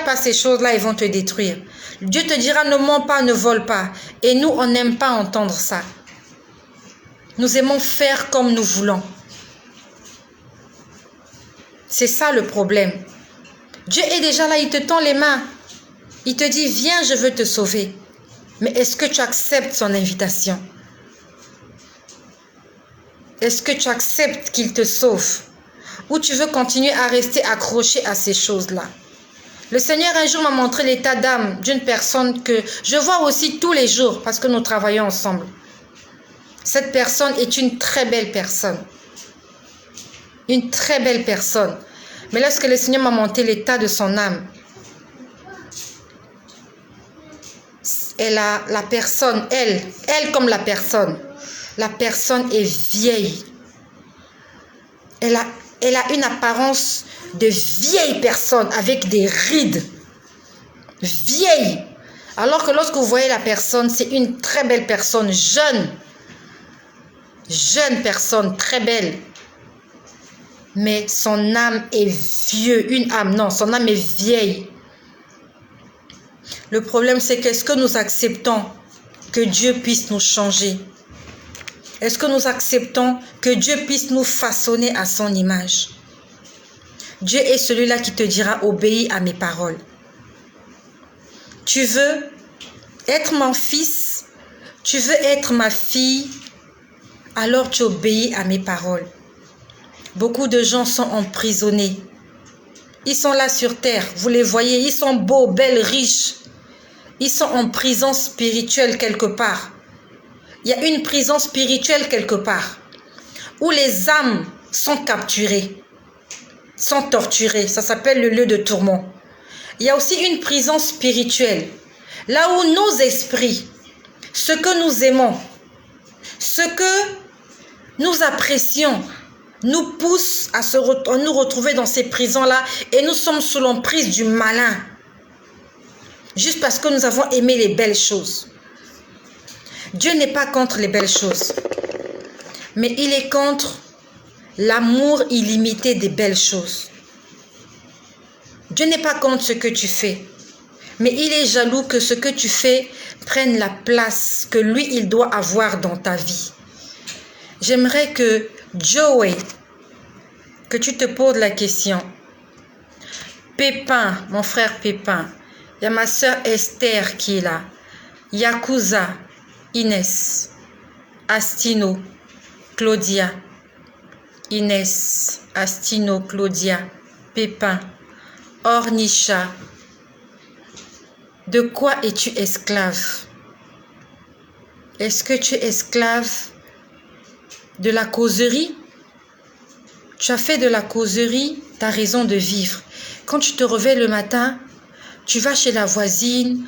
pas ces choses-là, ils vont te détruire. Dieu te dira, ne mens pas, ne vole pas. Et nous, on n'aime pas entendre ça. Nous aimons faire comme nous voulons. C'est ça le problème. Dieu est déjà là, il te tend les mains. Il te dit, viens, je veux te sauver. Mais est-ce que tu acceptes son invitation? Est-ce que tu acceptes qu'il te sauve? Ou tu veux continuer à rester accroché à ces choses-là? Le Seigneur un jour m'a montré l'état d'âme d'une personne que je vois aussi tous les jours parce que nous travaillons ensemble. Cette personne est une très belle personne. Une très belle personne. Mais lorsque le Seigneur m'a montré l'état de son âme, la personne, elle comme la personne est vieille. Elle a une apparence de vieille personne avec des rides. Vieille. Alors que lorsque vous voyez la personne, c'est une très belle personne, jeune. Jeune personne, très belle. Mais son âme est vieux. Une âme, non, son âme est vieille. Le problème, c'est qu'est-ce que nous acceptons que Dieu puisse nous changer? Est-ce que nous acceptons que Dieu puisse nous façonner à son image? Dieu est celui-là qui te dira, obéis à mes paroles. Tu veux être mon fils? Tu veux être ma fille? Alors tu obéis à mes paroles. Beaucoup de gens sont emprisonnés. Ils sont là sur terre, vous les voyez, ils sont beaux, belles, riches. Ils sont en prison spirituelle quelque part. Il y a une prison spirituelle quelque part où les âmes sont capturées, sont torturées. Ça s'appelle le lieu de tourment. Il y a aussi une prison spirituelle, là où nos esprits, ce que nous aimons, ce que nous apprécions, nous poussent à nous retrouver dans ces prisons-là et nous sommes sous l'emprise du malin. Juste parce que nous avons aimé les belles choses. Dieu n'est pas contre les belles choses, mais il est contre l'amour illimité des belles choses. Dieu n'est pas contre ce que tu fais, mais il est jaloux que ce que tu fais prenne la place que lui, il doit avoir dans ta vie. J'aimerais que Joey, que tu te poses la question. Pépin, mon frère Pépin, il y a ma soeur Esther qui est là, Yakuza, Inès, Astino, Claudia, Inès, Astino, Claudia, Pépin, Ornisha. De quoi es-tu esclave? Est-ce que tu es esclave de la causerie? Tu as fait de la causerie ta raison de vivre. Quand tu te réveilles le matin, tu vas chez la voisine,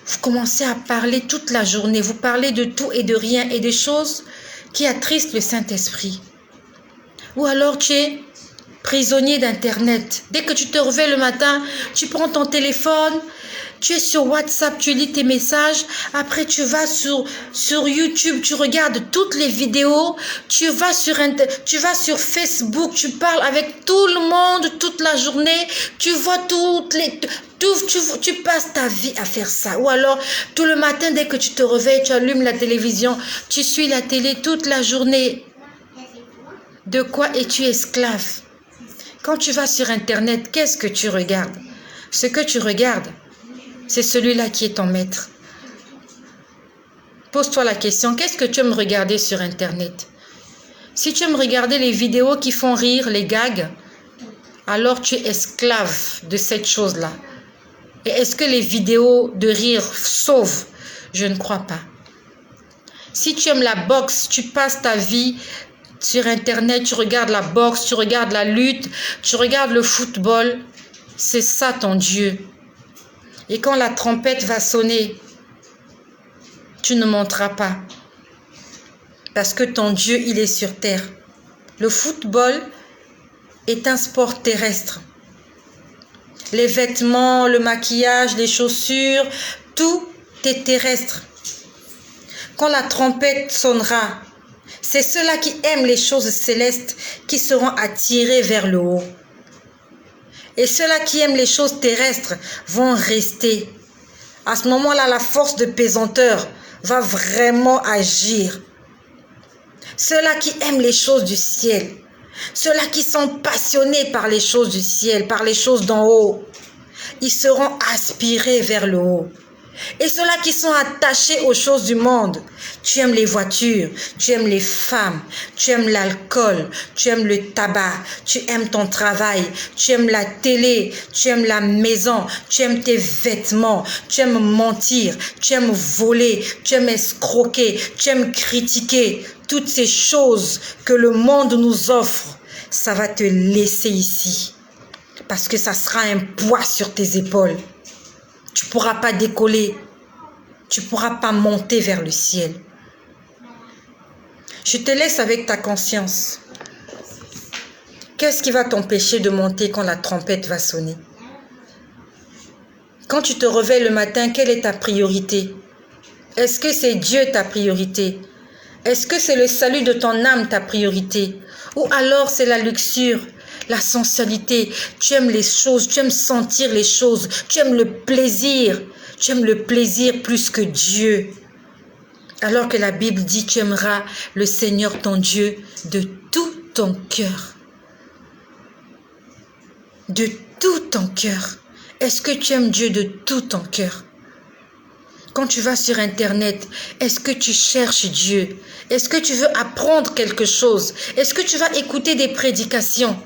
vous commencez à parler toute la journée, vous parlez de tout et de rien et des choses qui attristent le Saint-Esprit. Ou alors tu es prisonnier d'Internet. Dès que tu te réveilles le matin, tu prends ton téléphone, tu es sur WhatsApp, tu lis tes messages, après tu vas sur YouTube, tu regardes toutes les vidéos, tu vas sur Facebook, tu parles avec tout le monde toute la journée, tu vois tu passes ta vie à faire ça. Ou alors, tout le matin, dès que tu te réveilles, tu allumes la télévision, tu suis la télé toute la journée. De quoi es-tu esclave? Quand tu vas sur Internet, qu'est-ce que tu regardes? Ce que tu regardes, c'est celui-là qui est ton maître. Pose-toi la question, qu'est-ce que tu aimes regarder sur Internet? Si tu aimes regarder les vidéos qui font rire, les gags, alors tu es esclave de cette chose-là. Et est-ce que les vidéos de rire sauvent? Je ne crois pas. Si tu aimes la boxe, tu passes ta vie sur Internet, tu regardes la boxe, tu regardes la lutte, tu regardes le football. C'est ça ton Dieu. Et quand la trompette va sonner, tu ne monteras pas. Parce que ton Dieu, il est sur terre. Le football est un sport terrestre. Les vêtements, le maquillage, les chaussures, tout est terrestre. Quand la trompette sonnera, c'est ceux-là qui aiment les choses célestes qui seront attirés vers le haut. Et ceux-là qui aiment les choses terrestres vont rester. À ce moment-là, la force de pesanteur va vraiment agir. Ceux-là qui aiment les choses du ciel, ceux-là qui sont passionnés par les choses du ciel, par les choses d'en haut, ils seront aspirés vers le haut. Et ceux-là qui sont attachés aux choses du monde, tu aimes les voitures, tu aimes les femmes, tu aimes l'alcool, tu aimes le tabac, tu aimes ton travail, tu aimes la télé, tu aimes la maison, tu aimes tes vêtements, tu aimes mentir, tu aimes voler, tu aimes escroquer, tu aimes critiquer. Toutes ces choses que le monde nous offre, ça va te laisser ici. Parce que ça sera un poids sur tes épaules. Tu ne pourras pas décoller. Tu ne pourras pas monter vers le ciel. Je te laisse avec ta conscience. Qu'est-ce qui va t'empêcher de monter quand la trompette va sonner? Quand tu te réveilles le matin, quelle est ta priorité? Est-ce que c'est Dieu ta priorité? Est-ce que c'est le salut de ton âme ta priorité? Ou alors c'est la luxure, la sensualité? Tu aimes les choses, tu aimes sentir les choses, tu aimes le plaisir. Tu aimes le plaisir plus que Dieu. Alors que la Bible dit, tu aimeras le Seigneur ton Dieu de tout ton cœur. De tout ton cœur. Est-ce que tu aimes Dieu de tout ton cœur? Quand tu vas sur Internet, est-ce que tu cherches Dieu? Est-ce que tu veux apprendre quelque chose? Est-ce que tu vas écouter des prédications?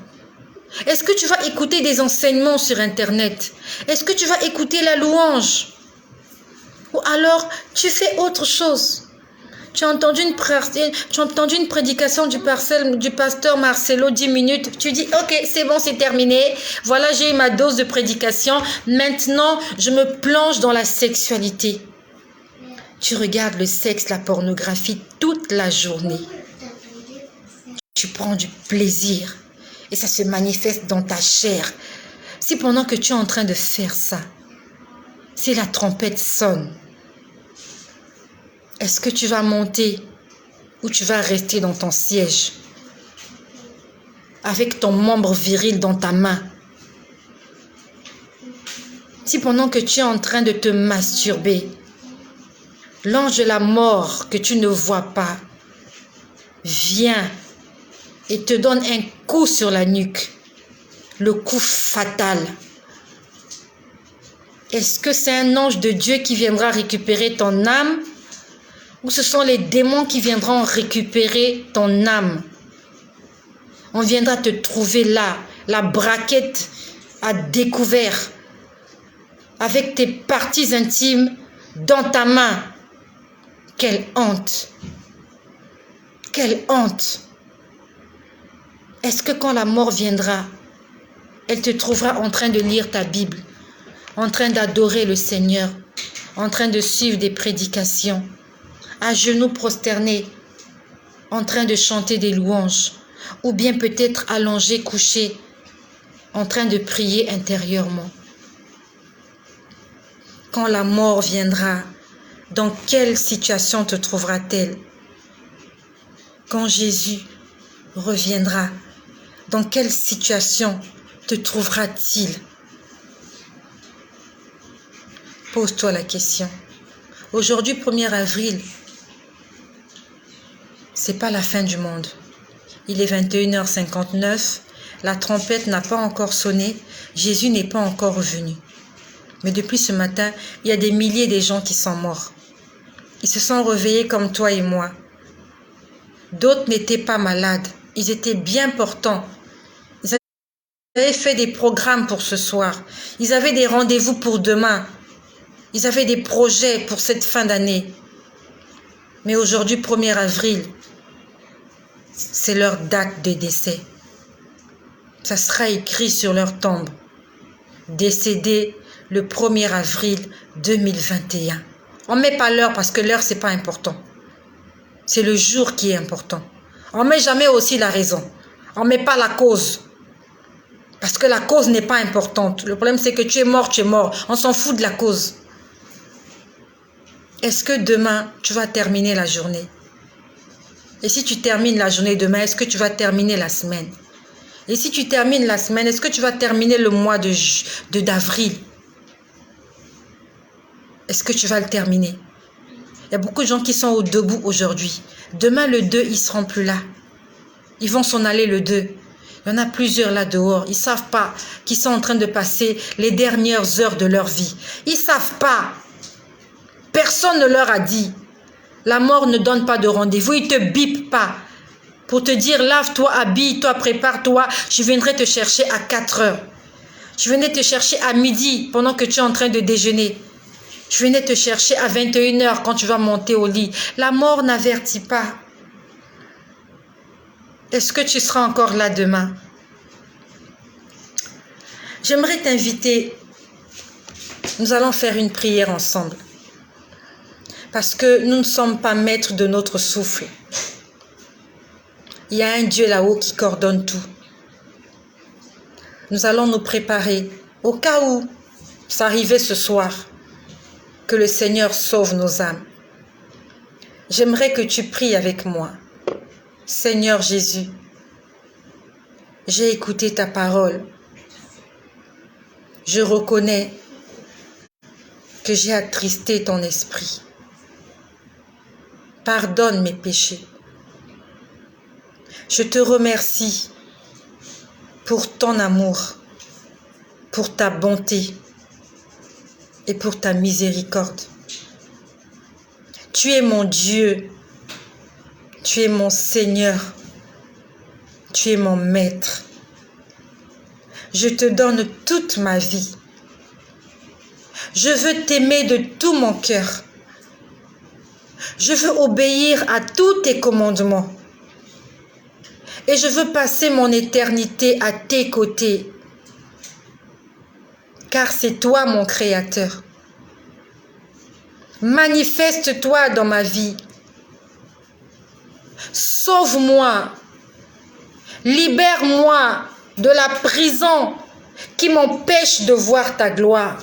Est-ce que tu vas écouter des enseignements sur Internet? Est-ce que tu vas écouter la louange? Ou alors, tu fais autre chose. Tu as entendu une prédication du pasteur Marcelo, 10 minutes. Tu dis, ok, c'est bon, c'est terminé. Voilà, j'ai eu ma dose de prédication. Maintenant, je me plonge dans la sexualité. Tu regardes le sexe, la pornographie toute la journée. Tu prends du plaisir. Et ça se manifeste dans ta chair. Si pendant que tu es en train de faire ça, si la trompette sonne, est-ce que tu vas monter ou tu vas rester dans ton siège avec ton membre viril dans ta main? Si pendant que tu es en train de te masturber, l'ange de la mort que tu ne vois pas vient et te donne un coup sur la nuque, le coup fatal. Est-ce que c'est un ange de Dieu qui viendra récupérer ton âme ou ce sont les démons qui viendront récupérer ton âme? On viendra te trouver là, la braquette à découvert, avec tes parties intimes dans ta main. Quelle honte! Quelle honte! Est-ce que quand la mort viendra, elle te trouvera en train de lire ta Bible, en train d'adorer le Seigneur, en train de suivre des prédications, à genoux prosternés, en train de chanter des louanges, ou bien peut-être allongé, couché, en train de prier intérieurement? Quand la mort viendra, dans quelle situation te trouvera-t-elle? Quand Jésus reviendra, dans quelle situation te trouvera-t-il? Pose-toi la question. Aujourd'hui, 1er avril, c'est pas la fin du monde. Il est 21h59, la trompette n'a pas encore sonné, Jésus n'est pas encore revenu. Mais depuis ce matin, il y a des milliers de gens qui sont morts. Ils se sont réveillés comme toi et moi. D'autres n'étaient pas malades. Ils étaient bien portants. Ils avaient fait des programmes pour ce soir. Ils avaient des rendez-vous pour demain. Ils avaient des projets pour cette fin d'année. Mais aujourd'hui, 1er avril, c'est leur date de décès. Ça sera écrit sur leur tombe. Décédé le 1er avril 2021. On ne met pas l'heure parce que l'heure, ce n'est pas important. C'est le jour qui est important. On ne met jamais aussi la raison. On ne met pas la cause. Parce que la cause n'est pas importante. Le problème, c'est que tu es mort, tu es mort. On s'en fout de la cause. Est-ce que demain, tu vas terminer la journée? Et si tu termines la journée demain, est-ce que tu vas terminer la semaine? Et si tu termines la semaine, est-ce que tu vas terminer le mois d'avril? Est-ce que tu vas le terminer? Il y a beaucoup de gens qui sont au debout aujourd'hui. Demain, le 2, ils ne seront plus là. Ils vont s'en aller le 2. Il y en a plusieurs là dehors. Ils ne savent pas qu'ils sont en train de passer les dernières heures de leur vie. Ils ne savent pas. Personne ne leur a dit. La mort ne donne pas de rendez-vous. Il ne te bip pas pour te dire lave-toi, habille-toi, prépare-toi. Je viendrai te chercher à 4 heures. Je venais te chercher à midi pendant que tu es en train de déjeuner. Je venais te chercher à 21 heures quand tu vas monter au lit. La mort n'avertit pas. Est-ce que tu seras encore là demain? J'aimerais t'inviter. Nous allons faire une prière ensemble. Parce que nous ne sommes pas maîtres de notre souffle. Il y a un Dieu là-haut qui coordonne tout. Nous allons nous préparer au cas où ça arrivait ce soir. Que le Seigneur sauve nos âmes. J'aimerais que tu pries avec moi. Seigneur Jésus, j'ai écouté ta parole. Je reconnais que j'ai attristé ton esprit. Pardonne mes péchés. Je te remercie pour ton amour, pour ta bonté et pour ta miséricorde. Tu es mon Dieu, tu es mon Seigneur, tu es mon Maître. Je te donne toute ma vie. Je veux t'aimer de tout mon cœur. Je veux obéir à tous tes commandements. Et je veux passer mon éternité à tes côtés. Car c'est toi mon Créateur. Manifeste-toi dans ma vie. Sauve-moi. Libère-moi de la prison qui m'empêche de voir ta gloire.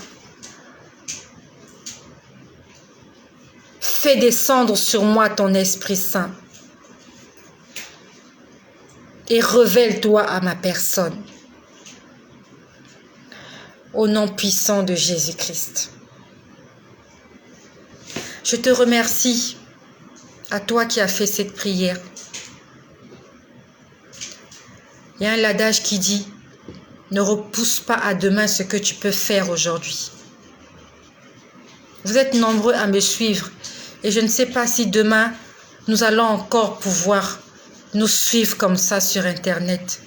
Fais descendre sur moi ton Esprit Saint. Et révèle-toi à ma personne. Au nom puissant de Jésus-Christ. Je te remercie, à toi qui as fait cette prière. Il y a un adage qui dit, ne repousse pas à demain ce que tu peux faire aujourd'hui. Vous êtes nombreux à me suivre et je ne sais pas si demain, nous allons encore pouvoir nous suivre comme ça sur Internet.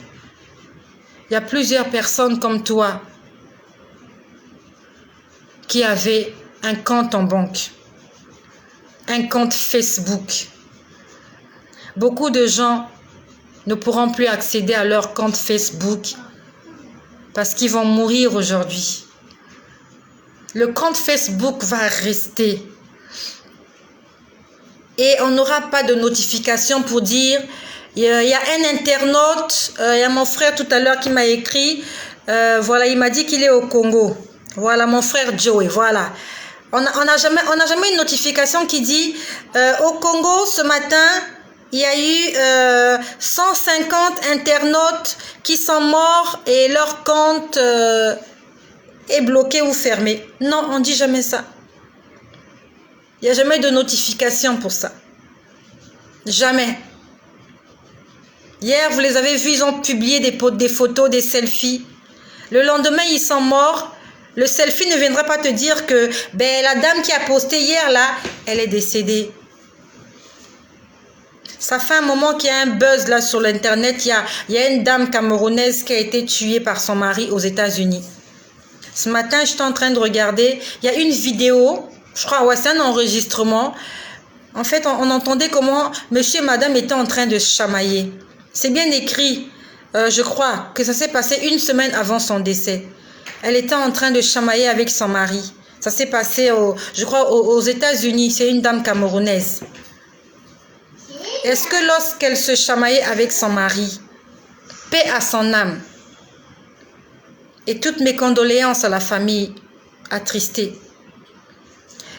Il y a plusieurs personnes comme toi qui avaient un compte en banque, un compte Facebook. Beaucoup de gens ne pourront plus accéder à leur compte Facebook parce qu'ils vont mourir aujourd'hui. Le compte Facebook va rester. Et on n'aura pas de notification pour dire, il y a un internaute, il y a mon frère tout à l'heure qui m'a écrit, voilà, il m'a dit qu'il est au Congo. Voilà, mon frère Joey, voilà. On n'a jamais une notification qui dit, au Congo, ce matin, il y a eu 150 internautes qui sont morts et leur compte est bloqué ou fermé. Non, on ne dit jamais ça. Il n'y a jamais de notification pour ça. Jamais. Hier, vous les avez vus, ils ont publié des photos, des selfies. Le lendemain, ils sont morts. Le selfie ne viendra pas te dire que la dame qui a posté hier, là, elle est décédée. Ça fait un moment qu'il y a un buzz là sur l'internet. Il y a une dame camerounaise qui a été tuée par son mari aux États-Unis. Ce matin, j'étais en train de regarder. Il y a une vidéo, je crois, ouais, c'est un enregistrement. En fait, on entendait comment monsieur et madame étaient en train de se chamailler. C'est bien écrit, je crois, que ça s'est passé une semaine avant son décès. Elle était en train de chamailler avec son mari. Ça s'est passé, je crois, aux États-Unis. C'est une dame camerounaise. Est-ce que lorsqu'elle se chamaillait avec son mari, paix à son âme, et toutes mes condoléances à la famille attristée.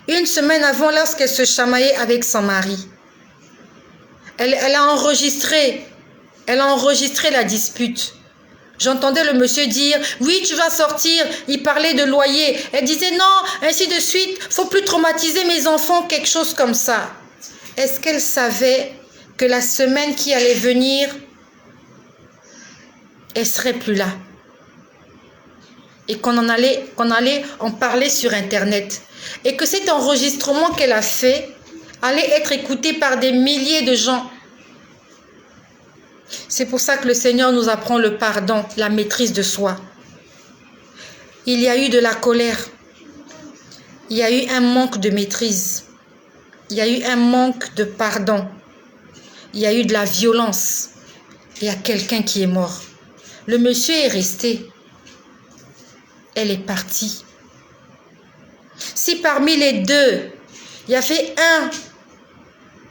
Une semaine avant, lorsqu'elle se chamaillait avec son mari, elle a enregistré la dispute. J'entendais le monsieur dire, oui, tu vas sortir. Il parlait de loyer. Elle disait, non, ainsi de suite, faut plus traumatiser mes enfants, quelque chose comme ça. Est-ce qu'elle savait que la semaine qui allait venir, elle serait plus là? Et qu'on allait en parler sur Internet. Et que cet enregistrement qu'elle a fait allait être écouté par des milliers de gens. C'est pour ça que le Seigneur nous apprend le pardon, la maîtrise de soi. Il y a eu de la colère. Il y a eu un manque de maîtrise. Il y a eu un manque de pardon. Il y a eu de la violence. Il y a quelqu'un qui est mort. Le monsieur est resté. Elle est partie. Si parmi les deux, il y avait un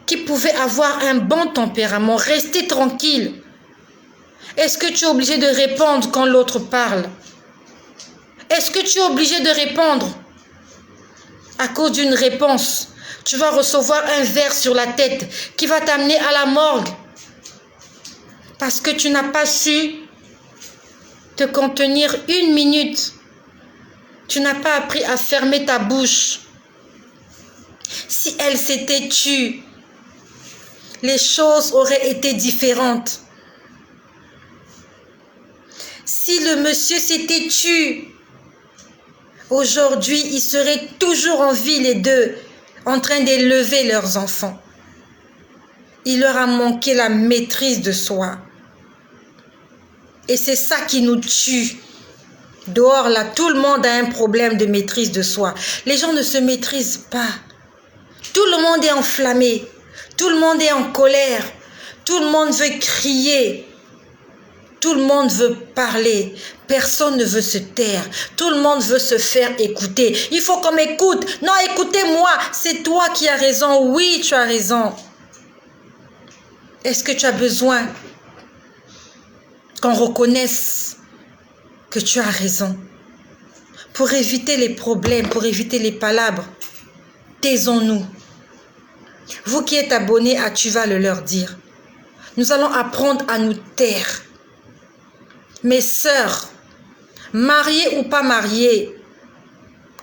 qui pouvait avoir un bon tempérament, rester tranquille, est-ce que tu es obligé de répondre quand l'autre parle? Est-ce que tu es obligé de répondre? À cause d'une réponse, tu vas recevoir un verre sur la tête qui va t'amener à la morgue. Parce que tu n'as pas su te contenir une minute. Tu n'as pas appris à fermer ta bouche. Si elle s'était tue, les choses auraient été différentes. Si le monsieur s'était tué, aujourd'hui, ils seraient toujours en vie, les deux, en train d'élever leurs enfants. Il leur a manqué la maîtrise de soi. Et c'est ça qui nous tue. Dehors, là, tout le monde a un problème de maîtrise de soi. Les gens ne se maîtrisent pas. Tout le monde est enflammé. Tout le monde est en colère. Tout le monde veut crier. Tout le monde veut parler. Personne ne veut se taire. Tout le monde veut se faire écouter. Il faut qu'on m'écoute. Non, écoutez-moi. C'est toi qui as raison. Oui, tu as raison. Est-ce que tu as besoin qu'on reconnaisse que tu as raison? Pour éviter les problèmes, pour éviter les palabres, taisons-nous. Vous qui êtes abonnés à Tu vas le leur dire, nous allons apprendre à nous taire. Mes sœurs, mariées ou pas mariées,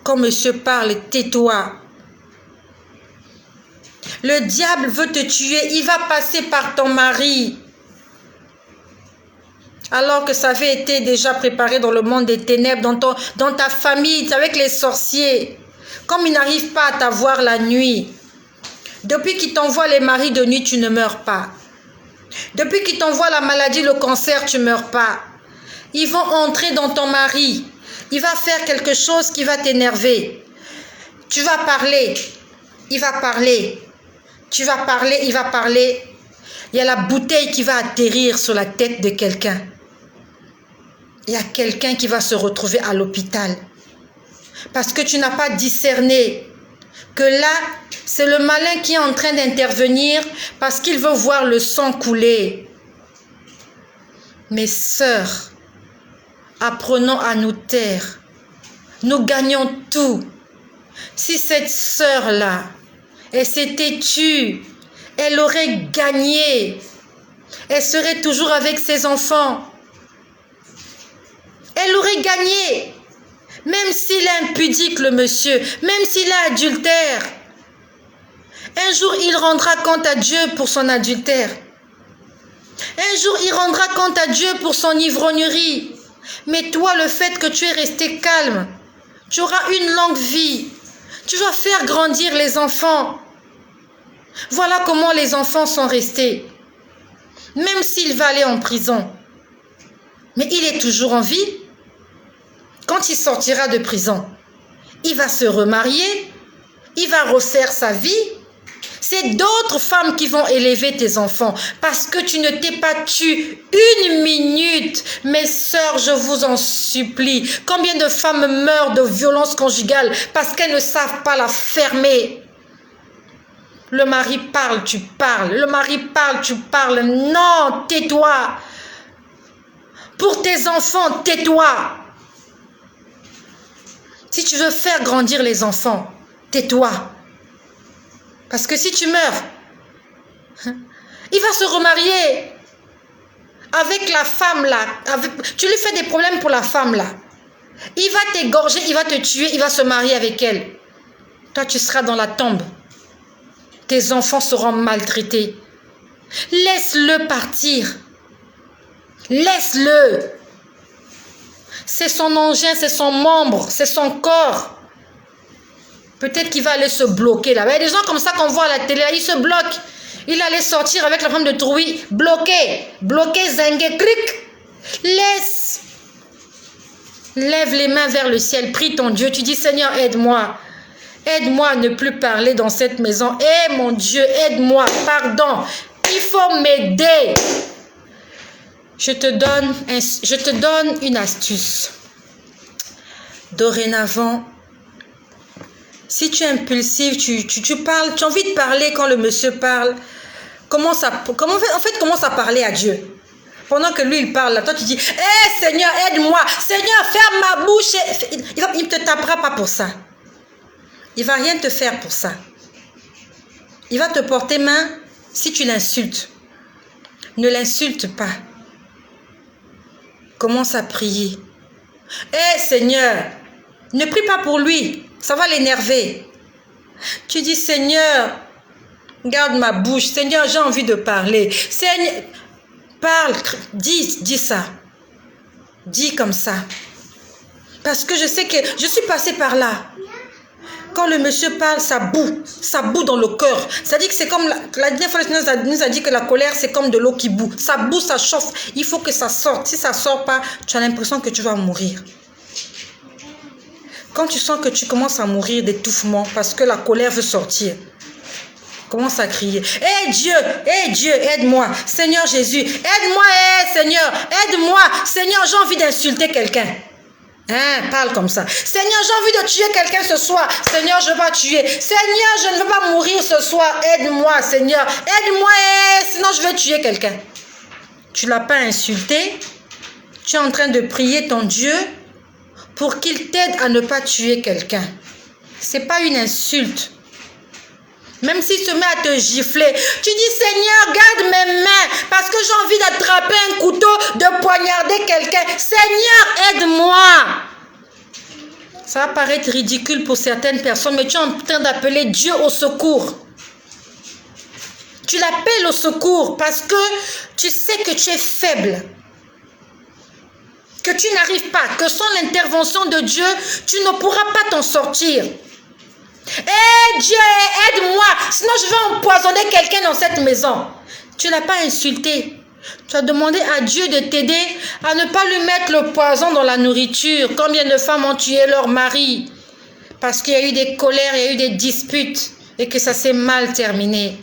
quand monsieur parle, tais-toi. Le diable veut te tuer, il va passer par ton mari. Alors que ça avait été déjà préparé dans le monde des ténèbres, dans ta famille, avec les sorciers. Comme ils n'arrivent pas à t'avoir la nuit. Depuis qu'ils t'envoient les maris de nuit, tu ne meurs pas. Depuis qu'ils t'envoient la maladie, le cancer, tu ne meurs pas. Ils vont entrer dans ton mari. Il va faire quelque chose qui va t'énerver. Tu vas parler. Il va parler. Tu vas parler, il va parler. Il y a la bouteille qui va atterrir sur la tête de quelqu'un. Il y a quelqu'un qui va se retrouver à l'hôpital. Parce que tu n'as pas discerné que là, c'est le malin qui est en train d'intervenir parce qu'il veut voir le sang couler. Mes sœurs, apprenons à nous taire. Nous gagnons tout. Si cette sœur-là, elle s'était tue, elle aurait gagné. Elle serait toujours avec ses enfants. Elle aurait gagné. Même s'il est impudique, le monsieur, même s'il est adultère. Un jour, il rendra compte à Dieu pour son adultère. Un jour, il rendra compte à Dieu pour son ivrognerie. Mais toi, le fait que tu es resté calme, tu auras une longue vie. Tu vas faire grandir les enfants. Voilà comment les enfants sont restés. Même s'il va aller en prison. Mais il est toujours en vie. Quand il sortira de prison, il va se remarier. Il va refaire sa vie. C'est d'autres femmes qui vont élever tes enfants parce que tu ne t'es pas tue une minute. Mes sœurs, je vous en supplie. Combien de femmes meurent de violence conjugale parce qu'elles ne savent pas la fermer? Le mari parle, tu parles. Le mari parle, tu parles. Non, tais-toi. Pour tes enfants, tais-toi. Si tu veux faire grandir les enfants, tais-toi. Parce que si tu meurs, il va se remarier avec la femme là. Tu lui fais des problèmes pour la femme là. Il va t'égorger, il va te tuer, il va se marier avec elle. Toi, tu seras dans la tombe. Tes enfants seront maltraités. Laisse-le partir. Laisse-le. C'est son engin, c'est son membre, c'est son corps. Peut-être qu'il va aller se bloquer là. Il y a des gens comme ça qu'on voit à la télé, ils se bloquent. Il allait sortir avec la femme de Trouy, bloqué, zingué, cric. Laisse. Lève les mains vers le ciel, prie ton Dieu. Tu dis, Seigneur, aide-moi. Aide-moi à ne plus parler dans cette maison. Eh mon Dieu, aide-moi, pardon. Il faut m'aider. Je te donne une astuce. Dorénavant, si tu es impulsif, tu parles, tu as envie de parler quand le monsieur parle, commence à parler à Dieu. Pendant que lui, il parle, là, toi, tu dis, hé Seigneur, aide-moi. Seigneur, ferme ma bouche. Il ne te tapera pas pour ça. Il ne va rien te faire pour ça. Il va te porter main si tu l'insultes. Ne l'insulte pas. Commence à prier. Hé Seigneur, ne prie pas pour lui. Ça va l'énerver. Tu dis, Seigneur, garde ma bouche. Seigneur, j'ai envie de parler. Seigneur, parle, dis ça. Dis comme ça. Parce que je sais que je suis passée par là. Quand le monsieur parle, ça bout dans le cœur. Ça dit que c'est comme, la dernière fois, nous a dit que la colère, c'est comme de l'eau qui bout. Ça bout, ça chauffe. Il faut que ça sorte. Si ça ne sort pas, tu as l'impression que tu vas mourir. Quand tu sens que tu commences à mourir d'étouffement parce que la colère veut sortir, commence à crier. Hé Dieu, aide-moi. Seigneur Jésus, aide-moi, Seigneur, aide-moi. Seigneur, j'ai envie d'insulter quelqu'un. Hein, parle comme ça. Seigneur, j'ai envie de tuer quelqu'un ce soir. Seigneur, je vais pas tuer. Seigneur, je ne veux pas mourir ce soir. Aide-moi, Seigneur. Aide-moi, sinon je vais tuer quelqu'un. Tu ne l'as pas insulté. Tu es en train de prier ton Dieu pour qu'il t'aide à ne pas tuer quelqu'un. Ce n'est pas une insulte. Même s'il se met à te gifler, tu dis, Seigneur, garde mes mains parce que j'ai envie d'attraper un couteau, de poignarder quelqu'un. Seigneur, aide-moi. Ça va paraître ridicule pour certaines personnes, mais tu es en train d'appeler Dieu au secours. Tu l'appelles au secours parce que tu sais que tu es faible. Que tu n'arrives pas, que sans l'intervention de Dieu, tu ne pourras pas t'en sortir. Hé Dieu, aide-moi, sinon je vais empoisonner quelqu'un dans cette maison. Tu ne l'as pas insulté. Tu as demandé à Dieu de t'aider à ne pas lui mettre le poison dans la nourriture. Combien de femmes ont tué leur mari parce qu'il y a eu des colères, il y a eu des disputes et que ça s'est mal terminé.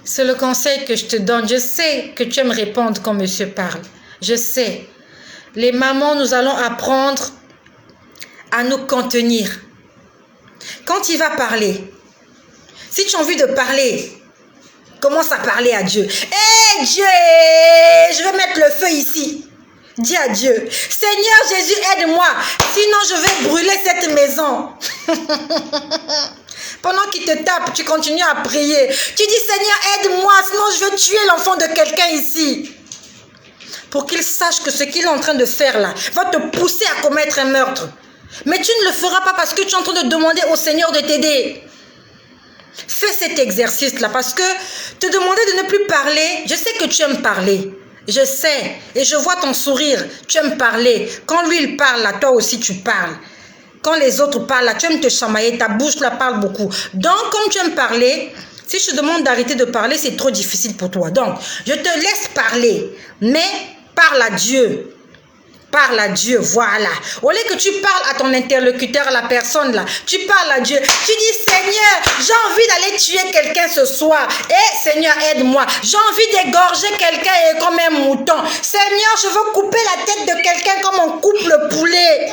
C'est le conseil que je te donne. Je sais que tu aimes répondre quand monsieur parle. Je sais. Les mamans, nous allons apprendre à nous contenir. Quand il va parler, si tu as envie de parler, commence à parler à Dieu. Hé Dieu, je vais mettre le feu ici. Dis à Dieu, Seigneur Jésus, aide-moi, sinon je vais brûler cette maison. Pendant qu'il te tape, tu continues à prier. Tu dis, Seigneur, aide-moi, sinon je vais tuer l'enfant de quelqu'un ici. Pour qu'il sache que ce qu'il est en train de faire là va te pousser à commettre un meurtre. Mais tu ne le feras pas parce que tu es en train de demander au Seigneur de t'aider. Fais cet exercice-là parce que te demander de ne plus parler, je sais que tu aimes parler. Je sais et je vois ton sourire, tu aimes parler. Quand lui il parle, là, toi aussi tu parles. quand les autres parlent, là, tu aimes te chamailler, ta bouche là parle beaucoup. Donc, comme tu aimes parler, si je te demande d'arrêter de parler, c'est trop difficile pour toi. Donc, je te laisse parler, mais parle à Dieu. Parle à Dieu, voilà. Au lieu que tu parles à ton interlocuteur, à la personne là, tu parles à Dieu. Tu dis, Seigneur, j'ai envie d'aller tuer quelqu'un ce soir. Eh, Seigneur, aide-moi. J'ai envie d'égorger quelqu'un comme un mouton. Seigneur, je veux couper la tête de quelqu'un comme on coupe le poulet.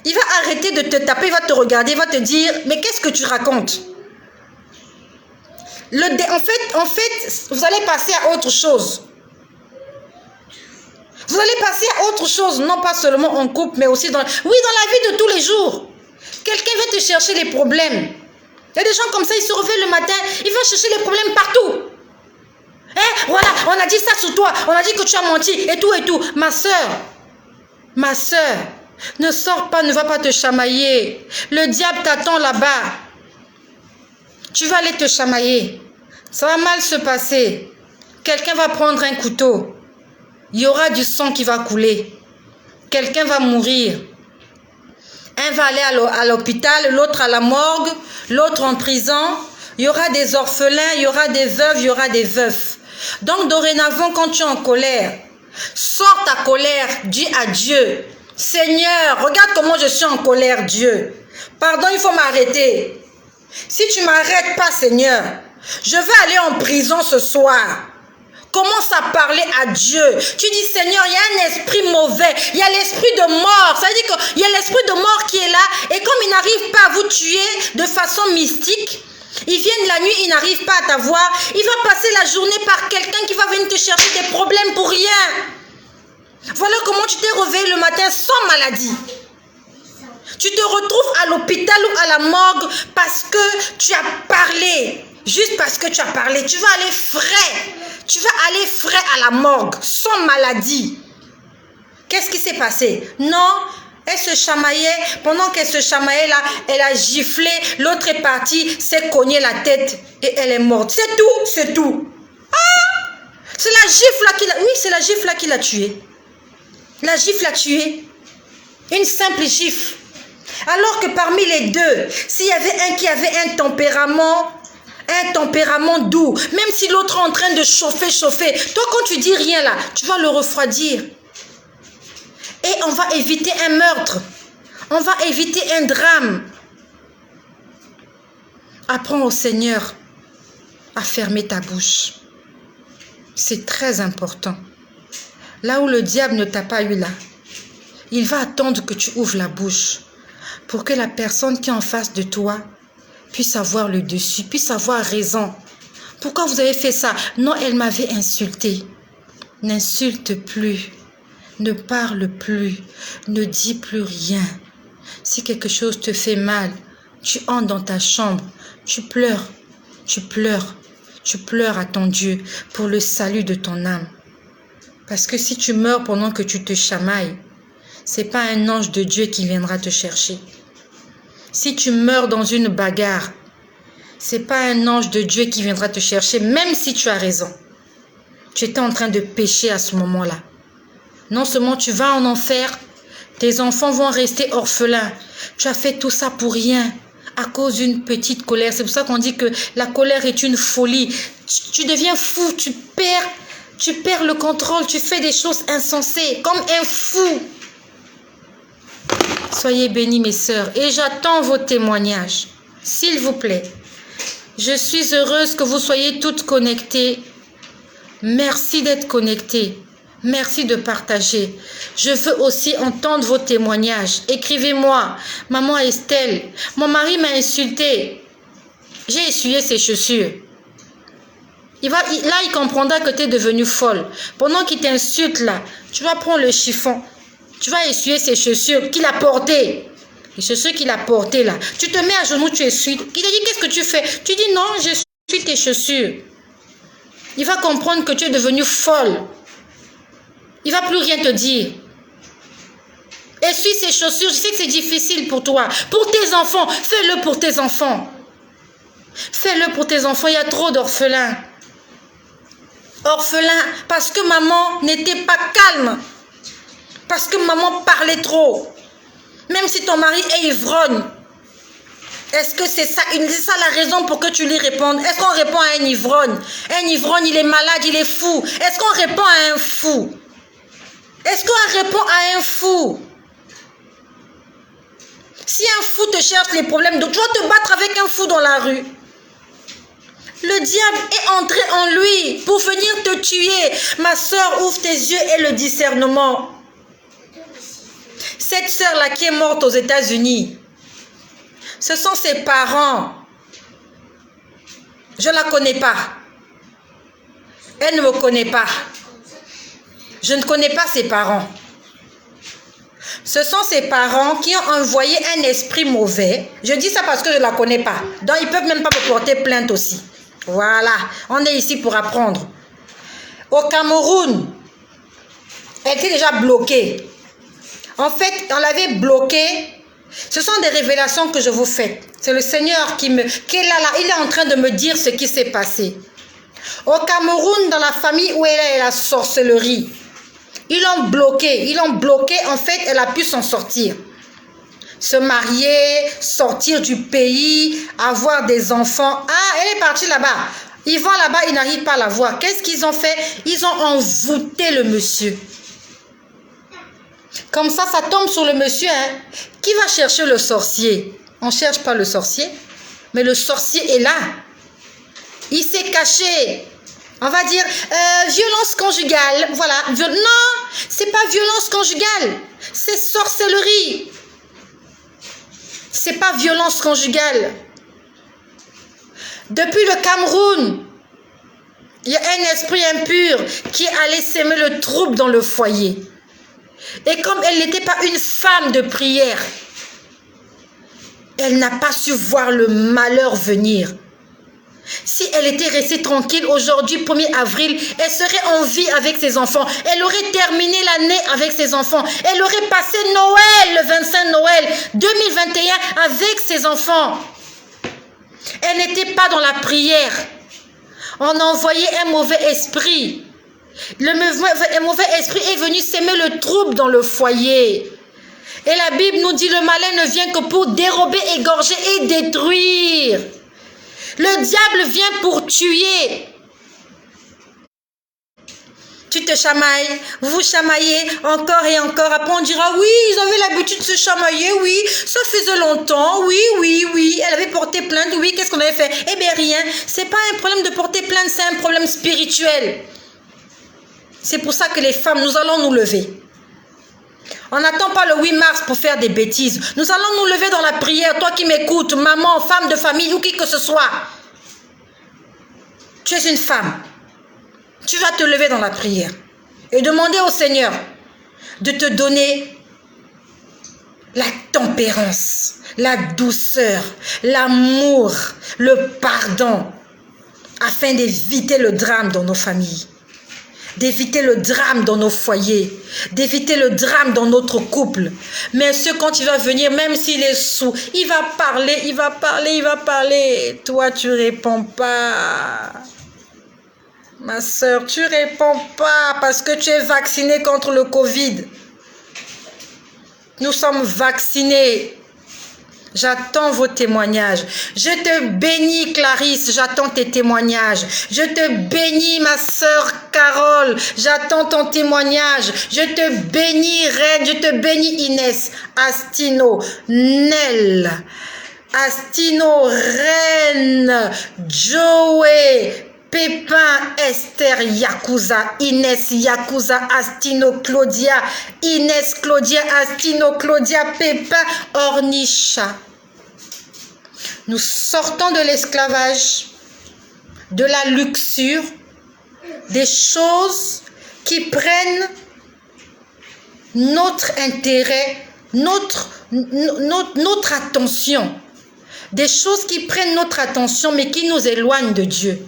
Il va arrêter de te taper, il va te regarder, il va te dire, mais qu'est-ce que tu racontes? En fait, vous allez passer à autre chose. Vous allez passer à autre chose, non pas seulement en couple, mais aussi dans la vie de tous les jours. Quelqu'un va te chercher les problèmes. Il y a des gens comme ça, ils se réveillent le matin, ils vont chercher les problèmes partout. Eh, voilà, on a dit ça sur toi, on a dit que tu as menti, et tout, et tout. Ma soeur, ne sors pas, ne va pas te chamailler. Le diable t'attend là-bas. Tu vas aller te chamailler. Ça va mal se passer. Quelqu'un va prendre un couteau. Il y aura du sang qui va couler. Quelqu'un va mourir. Un va aller à l'hôpital, l'autre à la morgue, l'autre en prison. Il y aura des orphelins, il y aura des veuves, il y aura des veufs. Donc dorénavant, quand tu es en colère, sors ta colère, dis à Dieu, Seigneur, regarde comment je suis en colère, Dieu. Pardon, il faut m'arrêter. Si tu ne m'arrêtes pas, Seigneur, je vais aller en prison ce soir. Commence à parler à Dieu. Tu dis, Seigneur, il y a un esprit mauvais. Il y a l'esprit de mort. Ça veut dire qu'il y a l'esprit de mort qui est là. Et comme il n'arrive pas à vous tuer de façon mystique, ils viennent la nuit, ils n'arrivent pas à t'avoir. Il va passer la journée par quelqu'un qui va venir te chercher des problèmes pour rien. Voilà comment tu t'es réveillé le matin sans maladie. Tu te retrouves à l'hôpital ou à la morgue parce que tu as parlé. Juste parce que tu as parlé. Tu vas aller frais. Tu vas aller frais à la morgue, sans maladie. Qu'est-ce qui s'est passé? Non, elle se chamaillait. Pendant qu'elle se chamaillait là, elle a giflé. L'autre est partie, s'est cogné la tête et elle est morte. C'est tout, c'est tout. Ah! C'est la gifle là qui l'a... Oui, c'est la gifle là qui l'a tuée. La gifle l'a tuée. Une simple gifle. Alors que parmi les deux, s'il y avait un qui avait un tempérament doux, même si l'autre est en train de chauffer, toi quand tu dis rien là, tu vas le refroidir. Et on va éviter un meurtre, on va éviter un drame. Apprends au Seigneur à fermer ta bouche. C'est très important. Là où le diable ne t'a pas eu là, il va attendre que tu ouvres la bouche pour que la personne qui est en face de toi puisse avoir le dessus, puisse avoir raison. Pourquoi vous avez fait ça? Non, elle m'avait insulté. N'insulte plus, ne parle plus, ne dis plus rien. Si quelque chose te fait mal, tu entres dans ta chambre, tu pleures à ton Dieu pour le salut de ton âme. Parce que si tu meurs pendant que tu te chamailles, c'est pas un ange de Dieu qui viendra te chercher. Si tu meurs dans une bagarre, c'est pas un ange de Dieu qui viendra te chercher, même si tu as raison. Tu étais en train de pécher à ce moment-là. Non seulement tu vas en enfer, tes enfants vont rester orphelins. Tu as fait tout ça pour rien, à cause d'une petite colère. C'est pour ça qu'on dit que la colère est une folie. Tu deviens fou, tu perds le contrôle, tu fais des choses insensées, comme un fou. Soyez bénis mes sœurs et j'attends vos témoignages, s'il vous plaît. Je suis heureuse que vous soyez toutes connectées. Merci d'être connectées. Merci de partager. Je veux aussi entendre vos témoignages. Écrivez-moi. Maman Estelle, mon mari m'a insulté. J'ai essuyé ses chaussures. Là, il comprendra que tu es devenue folle. Pendant qu'il t'insulte là, tu vas prendre le chiffon. Tu vas essuyer ses chaussures qu'il a portées. Les chaussures qu'il a portées là. Tu te mets à genoux, tu essuies. Il te dit, qu'est-ce que tu fais? Tu dis, non, j'essuie tes chaussures. Il va comprendre que tu es devenue folle. Il ne va plus rien te dire. Essuie ses chaussures. Je sais que c'est difficile pour toi. Pour tes enfants, fais-le pour tes enfants. Fais-le pour tes enfants. Il y a trop d'orphelins. Orphelins parce que maman n'était pas calme. Parce que maman parlait trop. si ton mari est ivrogne, est-ce que c'est ça la raison pour que tu lui répondes? Est-ce qu'on répond à un ivrogne? Un ivrogne, il est malade, il est fou. Est-ce qu'on répond à un fou? Est-ce qu'on répond à un fou? Si un fou te cherche les problèmes, donc tu vas te battre avec un fou dans la rue. Le diable est entré en lui pour venir te tuer. Ma soeur, ouvre tes yeux et le discernement. Cette soeur-là qui est morte aux États-Unis, ce sont ses parents. Je ne la connais pas. Elle ne me connaît pas. Je ne connais pas ses parents. Ce sont ses parents qui ont envoyé un esprit mauvais. Je dis ça parce que je ne la connais pas. Donc, ils ne peuvent même pas me porter plainte aussi. Voilà. On est ici pour apprendre. Au Cameroun, elle était déjà bloquée. En fait, on l'avait bloquée. Ce sont des révélations que je vous fais. C'est le Seigneur qui est là. Il est en train de me dire ce qui s'est passé. Au Cameroun, dans la famille où elle est la sorcellerie, ils l'ont bloquée. En fait, elle a pu s'en sortir. Se marier, sortir du pays, avoir des enfants. Ah, elle est partie là-bas. Ils vont là-bas, ils n'arrivent pas à la voir. Qu'est-ce qu'ils ont fait? Ils ont envoûté le monsieur. Comme ça tombe sur le monsieur. Hein. Qui va chercher le sorcier? On ne cherche pas le sorcier, mais le sorcier est là. Il s'est caché. On va dire violence conjugale. Voilà. Non, c'est pas violence conjugale. C'est sorcellerie. C'est pas violence conjugale. Depuis le Cameroun, il y a un esprit impur qui est allé s'aimer le trouble dans le foyer. Et comme elle n'était pas une femme de prière, elle n'a pas su voir le malheur venir. Si elle était restée tranquille aujourd'hui, 1er avril, elle serait en vie avec ses enfants. Elle aurait terminé l'année avec ses enfants. Elle aurait passé Noël, le 25 Noël 2021 avec ses enfants. Elle n'était pas dans la prière. On a envoyé un mauvais esprit. Le mauvais esprit est venu s'aimer le trouble dans le foyer. Et la Bible nous dit le malin ne vient que pour dérober, égorger et détruire. Le diable vient pour tuer. Tu te chamailles, vous vous chamaillez encore et encore. Après on dira oui, ils avaient l'habitude de se chamailler, oui, ça faisait longtemps, oui. Elle avait porté plainte, oui, qu'est-ce qu'on avait fait? Eh bien rien, c'est pas un problème de porter plainte, c'est un problème spirituel. C'est pour ça que les femmes, nous allons nous lever. On n'attend pas le 8 mars pour faire des bêtises. Nous allons nous lever dans la prière. Toi qui m'écoutes, maman, femme de famille ou qui que ce soit. Tu es une femme. Tu vas te lever dans la prière et demander au Seigneur de te donner la tempérance, la douceur, l'amour, le pardon, afin d'éviter le drame dans nos familles. D'éviter le drame dans nos foyers, d'éviter le drame dans notre couple. Mais quand il va venir, même s'il est sourd, il va parler. Toi, tu réponds pas. Ma soeur, tu réponds pas parce que tu es vaccinée contre le Covid. Nous sommes vaccinés. J'attends vos témoignages. Je te bénis, Clarisse. J'attends tes témoignages. Je te bénis, ma sœur Carole. J'attends ton témoignage. Je te bénis, Reine. Je te bénis, Inès. Astino. Nel. Astino. Reine. Joey. Pépin, Esther, Yakuza, Inès, Yakuza, Astino, Claudia, Inès, Claudia, Astino, Claudia, Pépin, Ornisha. Nous sortons de l'esclavage, de la luxure, des choses qui prennent notre intérêt, notre attention. Des choses qui prennent notre attention mais qui nous éloignent de Dieu.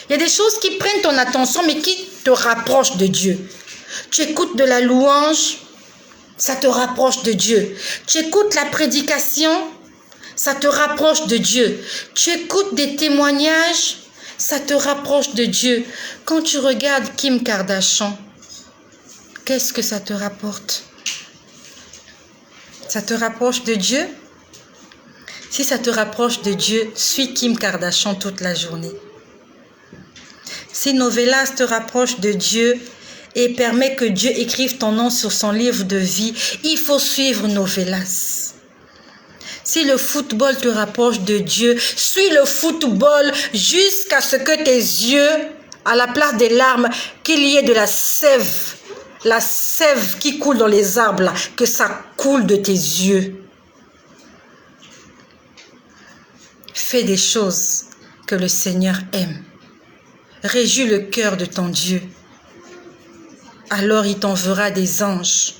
Il y a des choses qui prennent ton attention, mais qui te rapprochent de Dieu. Tu écoutes de la louange, ça te rapproche de Dieu. Tu écoutes la prédication, ça te rapproche de Dieu. Tu écoutes des témoignages, ça te rapproche de Dieu. Quand tu regardes Kim Kardashian, qu'est-ce que ça te rapporte? Ça te rapproche de Dieu? Si ça te rapproche de Dieu, suis Kim Kardashian toute la journée. Si Novelas te rapproche de Dieu et permet que Dieu écrive ton nom sur son livre de vie, il faut suivre Novelas. Si le football te rapproche de Dieu, suis le football jusqu'à ce que tes yeux, à la place des larmes, qu'il y ait de la sève qui coule dans les arbres, là, que ça coule de tes yeux. Fais des choses que le Seigneur aime. Réjouis le cœur de ton Dieu. Alors il t'enverra des anges.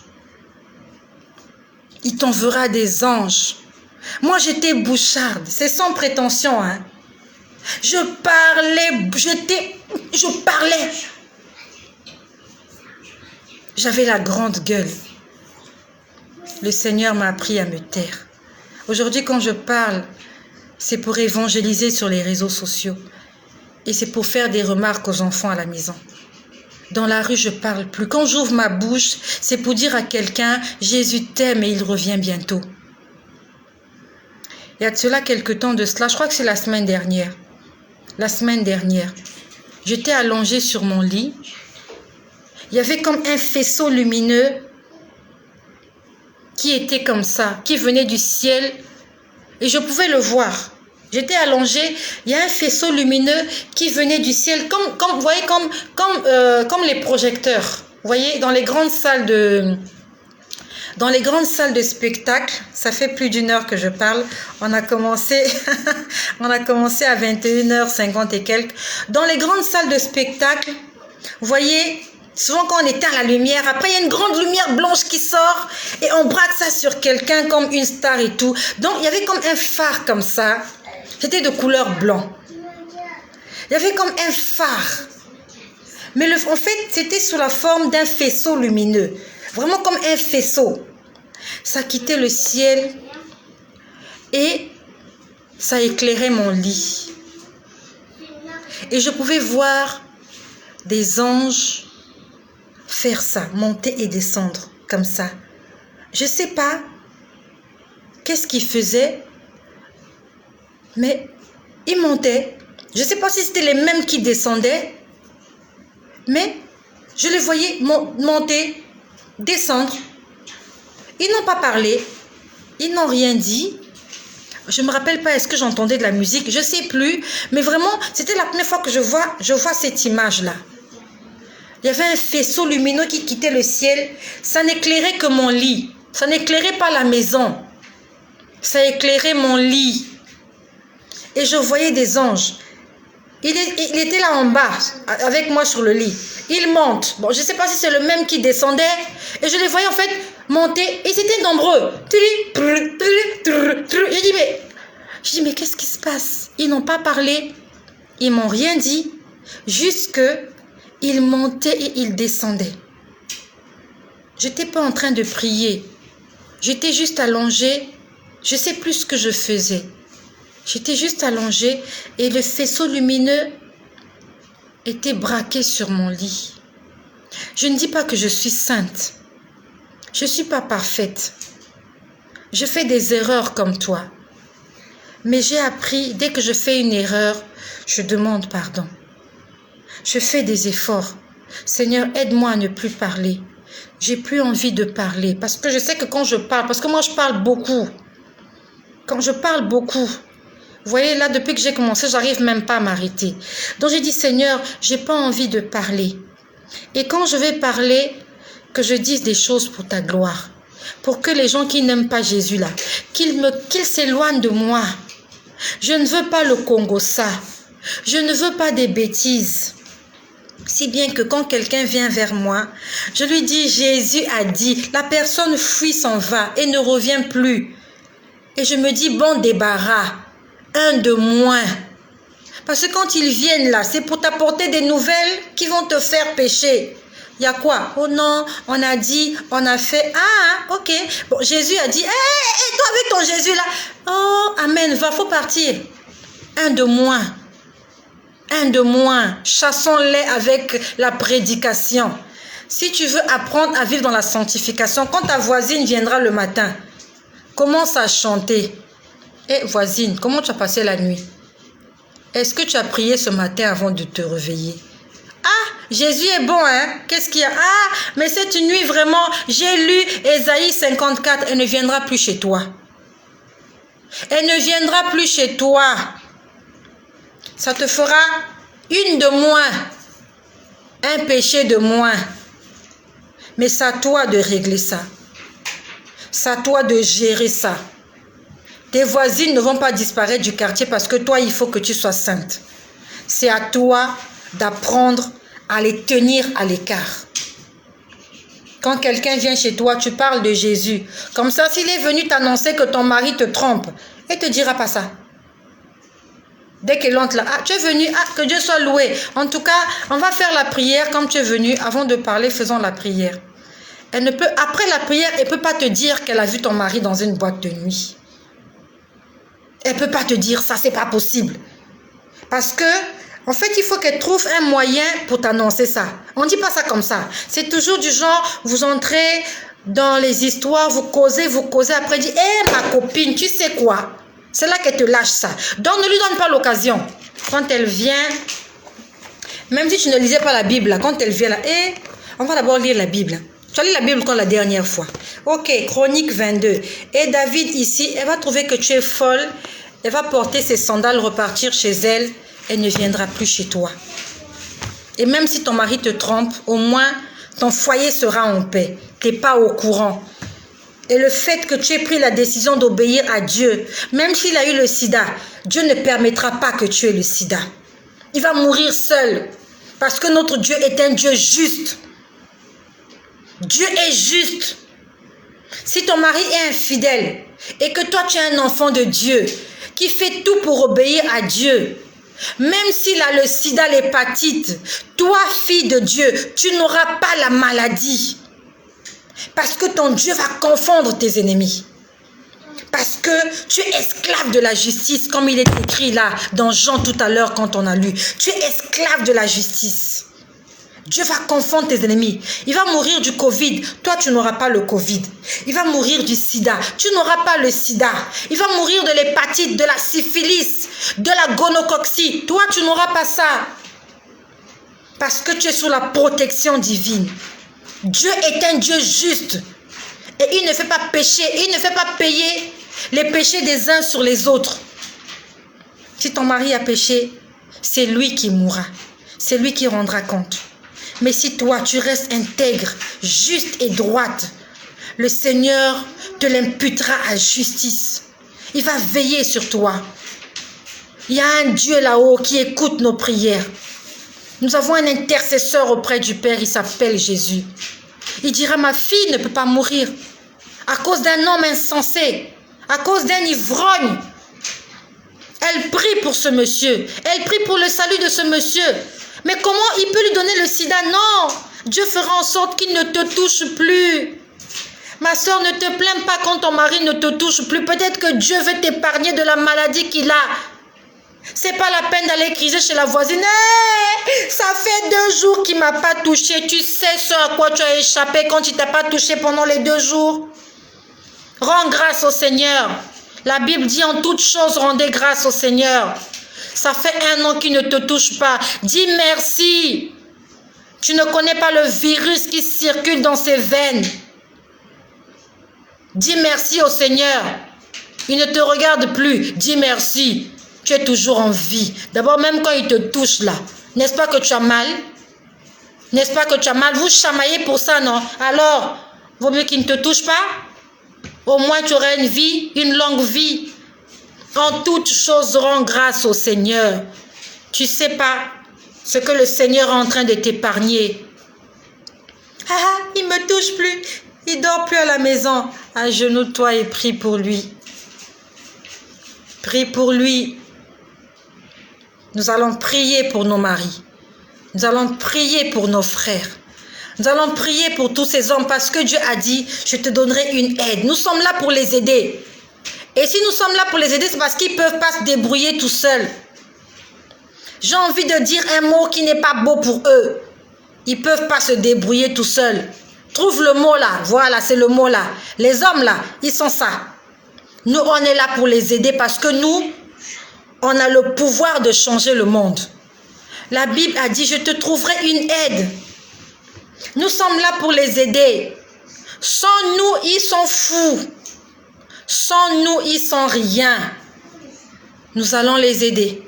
Il t'enverra des anges. Moi, j'étais boucharde. C'est sans prétention, hein. Je parlais. J'avais la grande gueule. Le Seigneur m'a appris à me taire. Aujourd'hui, quand je parle, c'est pour évangéliser sur les réseaux sociaux. Et c'est pour faire des remarques aux enfants à la maison. Dans la rue, je parle plus. Quand j'ouvre ma bouche, c'est pour dire à quelqu'un, Jésus t'aime et il revient bientôt. Il y a de cela quelques temps de cela, je crois que c'est la semaine dernière. La semaine dernière, j'étais allongée sur mon lit. Il y avait comme un faisceau lumineux qui était comme ça, qui venait du ciel et je pouvais le voir. J'étais allongée, il y a un faisceau lumineux qui venait du ciel, vous voyez, comme les projecteurs. Vous voyez, dans les grandes salles de spectacle, ça fait plus d'une heure que je parle. On a commencé à 21h50 et quelques. Dans les grandes salles de spectacle, vous voyez, souvent quand on éteint la lumière, après il y a une grande lumière blanche qui sort et on braque ça sur quelqu'un comme une star et tout. Donc il y avait comme un phare comme ça. C'était de couleur blanc. Il y avait comme un phare. Mais en fait, c'était sous la forme d'un faisceau lumineux. Vraiment comme un faisceau. Ça quittait le ciel et ça éclairait mon lit. Et je pouvais voir des anges faire ça, monter et descendre comme ça. Je ne sais pas qu'est-ce qu'ils faisaient, mais ils montaient. Je ne sais pas si c'était les mêmes qui descendaient, mais je les voyais monter, descendre. Ils n'ont pas parlé, ils n'ont rien dit. Je ne me rappelle pas, est-ce que j'entendais de la musique, je ne sais plus, mais vraiment, c'était la première fois que je vois cette image-là. Il y avait un faisceau lumineux qui quittait le ciel, ça n'éclairait que mon lit, ça n'éclairait pas la maison, ça éclairait mon lit. Et je voyais des anges. Il était là en bas, avec moi sur le lit. Il monte. Bon, je ne sais pas si c'est le même qui descendait. Et je les voyais en fait monter. Et c'était nombreux. Je dis, mais qu'est-ce qui se passe? Ils n'ont pas parlé. Ils m'ont rien dit. Juste qu'ils montaient et ils descendaient. Je n'étais pas en train de prier. J'étais juste allongée. Je ne sais plus ce que je faisais. J'étais juste allongée et le faisceau lumineux était braqué sur mon lit. Je ne dis pas que je suis sainte. Je ne suis pas parfaite. Je fais des erreurs comme toi. Mais j'ai appris, dès que je fais une erreur, je demande pardon. Je fais des efforts. Seigneur, aide-moi à ne plus parler. J'ai plus envie de parler parce que je sais que quand je parle, parce que moi je parle beaucoup. Quand je parle beaucoup, vous voyez, là, depuis que j'ai commencé, j'arrive même pas à m'arrêter. Donc, j'ai dit, Seigneur, j'ai pas envie de parler. Et quand je vais parler, que je dise des choses pour ta gloire. Pour que les gens qui n'aiment pas Jésus, là, qu'ils s'éloignent de moi. Je ne veux pas le Congo, ça. Je ne veux pas des bêtises. Si bien que quand quelqu'un vient vers moi, je lui dis, Jésus a dit, la personne fuit, s'en va et ne revient plus. Et je me dis, bon débarras. Un de moins. Parce que quand ils viennent là, c'est pour t'apporter des nouvelles qui vont te faire pécher. Il y a quoi? Oh non, on a dit, on a fait. Ah, ok. Bon, Jésus a dit, hé, toi avec ton Jésus là. Oh, amen, faut partir. Un de moins. Un de moins. Chassons-les avec la prédication. Si tu veux apprendre à vivre dans la sanctification, quand ta voisine viendra le matin, commence à chanter. Eh, voisine, comment tu as passé la nuit? Est-ce que tu as prié ce matin avant de te réveiller? Ah, Jésus est bon, hein? Qu'est-ce qu'il y a? Ah, mais cette nuit, vraiment, j'ai lu Ésaïe 54, elle ne viendra plus chez toi. Elle ne viendra plus chez toi. Ça te fera une de moins, un péché de moins. Mais c'est à toi de régler ça. C'est à toi de gérer ça. Tes voisines ne vont pas disparaître du quartier parce que toi, il faut que tu sois sainte. C'est à toi d'apprendre à les tenir à l'écart. Quand quelqu'un vient chez toi, tu parles de Jésus. Comme ça, s'il est venu t'annoncer que ton mari te trompe, il ne te dira pas ça. Dès qu'il entre là, ah, tu es venu, ah, que Dieu soit loué. En tout cas, on va faire la prière comme tu es venu. Avant de parler, faisons la prière. Elle ne peut, après la prière, elle ne peut pas te dire qu'elle a vu ton mari dans une boîte de nuit. Elle ne peut pas te dire ça, c'est pas possible. Parce que, en fait, il faut qu'elle trouve un moyen pour t'annoncer ça. On ne dit pas ça comme ça. C'est toujours du genre, vous entrez dans les histoires, vous causez, après dit, hé, ma copine, tu sais quoi? C'est là qu'elle te lâche ça. Donc, ne lui donne pas l'occasion. Quand elle vient, même si tu ne lisais pas la Bible, là, quand elle vient là, hé, on va d'abord lire la Bible. Tu as lu la Bible quand la dernière fois? Ok, Chronique 22. Et David ici, elle va trouver que tu es folle. Elle va porter ses sandales, repartir chez elle. Elle ne viendra plus chez toi. Et même si ton mari te trompe, au moins ton foyer sera en paix. Tu n'es pas au courant. Et le fait que tu aies pris la décision d'obéir à Dieu, même s'il a eu le sida, Dieu ne permettra pas que tu aies le sida. Il va mourir seul. Parce que notre Dieu est un Dieu juste. Dieu est juste. Si ton mari est infidèle et que toi tu es un enfant de Dieu qui fait tout pour obéir à Dieu, même s'il a le sida, l'hépatite, toi fille de Dieu, tu n'auras pas la maladie. Parce que ton Dieu va confondre tes ennemis. Parce que tu es esclave de la justice, comme il est écrit là dans Jean tout à l'heure quand on a lu. Tu es esclave de la justice. Dieu va confondre tes ennemis. Il va mourir du Covid. Toi, tu n'auras pas le Covid. Il va mourir du sida. Tu n'auras pas le sida. Il va mourir de l'hépatite, de la syphilis, de la gonocoxie. Toi, tu n'auras pas ça. Parce que tu es sous la protection divine. Dieu est un Dieu juste. Et il ne fait pas pécher. Il ne fait pas payer les péchés des uns sur les autres. Si ton mari a péché, c'est lui qui mourra. C'est lui qui rendra compte. Mais si toi, tu restes intègre, juste et droite, le Seigneur te l'imputera à justice. Il va veiller sur toi. Il y a un Dieu là-haut qui écoute nos prières. Nous avons un intercesseur auprès du Père, il s'appelle Jésus. Il dira, ma fille ne peut pas mourir à cause d'un homme insensé, à cause d'un ivrogne. Elle prie pour ce monsieur, elle prie pour le salut de ce monsieur. Mais comment il peut lui donner le sida? Non, Dieu fera en sorte qu'il ne te touche plus. Ma soeur, ne te plains pas quand ton mari ne te touche plus. Peut-être que Dieu veut t'épargner de la maladie qu'il a. C'est pas la peine d'aller criser chez la voisine. Hey, ça fait 2 jours qu'il ne m'a pas touché. Tu sais ce à quoi tu as échappé quand il ne t'a pas touché pendant les 2 jours. Rends grâce au Seigneur. La Bible dit en toutes choses, rendez grâce au Seigneur. Ça fait 1 an qu'il ne te touche pas. Dis merci. Tu ne connais pas le virus qui circule dans ses veines. Dis merci au Seigneur. Il ne te regarde plus. Dis merci. Tu es toujours en vie. D'abord, même quand il te touche là, n'est-ce pas que tu as mal? N'est-ce pas que tu as mal? Vous chamaillez pour ça, non? Alors, vaut mieux qu'il ne te touche pas? Au moins, tu auras une vie, une longue vie. En toutes choses, rends grâce au Seigneur. Tu ne sais pas ce que le Seigneur est en train de t'épargner. Ah, il ne me touche plus. Il ne dort plus à la maison. Agenouille-toi et prie pour lui. Prie pour lui. Nous allons prier pour nos maris. Nous allons prier pour nos frères. Nous allons prier pour tous ces hommes parce que Dieu a dit, je te donnerai une aide. Nous sommes là pour les aider. Et si nous sommes là pour les aider, c'est parce qu'ils ne peuvent pas se débrouiller tout seuls. J'ai envie de dire un mot qui n'est pas beau pour eux. Ils ne peuvent pas se débrouiller tout seuls. Trouve le mot là. Voilà, c'est le mot là. Les hommes là, ils sont ça. Nous, on est là pour les aider parce que nous, on a le pouvoir de changer le monde. La Bible a dit, je te trouverai une aide. Nous sommes là pour les aider. Sans nous, ils sont fous. Sans nous, ils sont rien. Nous allons les aider.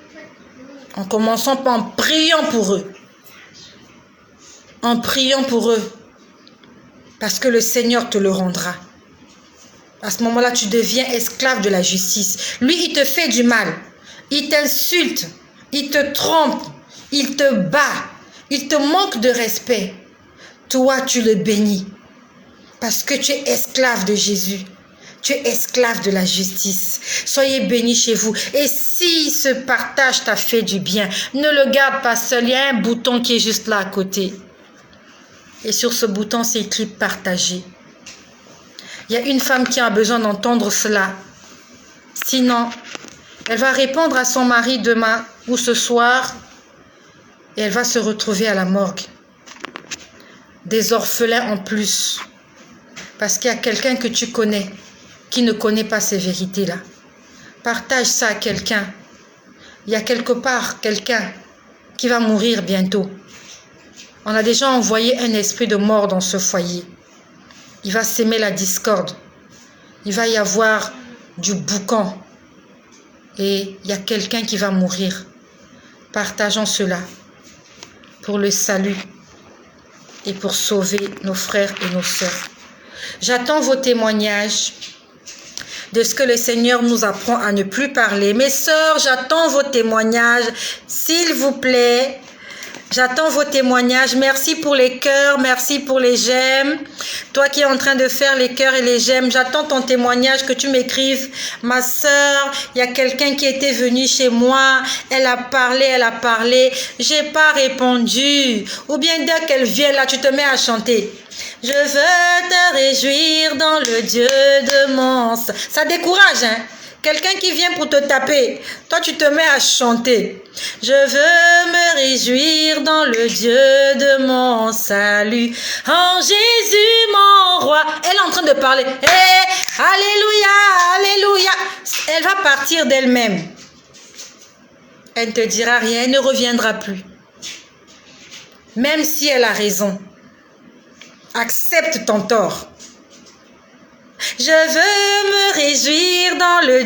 En commençant en priant pour eux. En priant pour eux. Parce que le Seigneur te le rendra. À ce moment-là, tu deviens esclave de la justice. Lui, il te fait du mal. Il t'insulte. Il te trompe. Il te bat. Il te manque de respect. Toi, tu le bénis. Parce que tu es esclave de Jésus. Tu es esclave de la justice. Soyez bénis chez vous. Et si ce partage t'a fait du bien, ne le garde pas seul. Il y a un bouton qui est juste là à côté. Et sur ce bouton, c'est écrit partager. Il y a une femme qui a besoin d'entendre cela. Sinon, elle va répondre à son mari demain ou ce soir et elle va se retrouver à la morgue. Des orphelins en plus. Parce qu'il y a quelqu'un que tu connais qui ne connaît pas ces vérités-là. Partage ça à quelqu'un. Il y a quelque part quelqu'un qui va mourir bientôt. On a déjà envoyé un esprit de mort dans ce foyer. Il va s'aimer la discorde. Il va y avoir du boucan. Et il y a quelqu'un qui va mourir. Partageons cela pour le salut et pour sauver nos frères et nos sœurs. J'attends vos témoignages de ce que le Seigneur nous apprend à ne plus parler. Mes sœurs, j'attends vos témoignages, s'il vous plaît. J'attends vos témoignages. Merci pour les cœurs, merci pour les j'aime. Toi qui es en train de faire les cœurs et les j'aime, j'attends ton témoignage, que tu m'écrives. Ma sœur, il y a quelqu'un qui était venu chez moi, elle a parlé, j'ai pas répondu. Ou bien dès qu'elle vient là, tu te mets à chanter. Je veux te réjouir dans le Dieu de mon... Ça décourage, hein? Quelqu'un qui vient pour te taper, toi tu te mets à chanter. Je veux me réjouir dans le Dieu de mon salut. En Jésus mon roi. Elle est en train de parler. Hey, alléluia, alléluia. Elle va partir d'elle-même. Elle ne te dira rien, elle ne reviendra plus. Même si elle a raison. Accepte ton tort. Je veux me réjouir dans le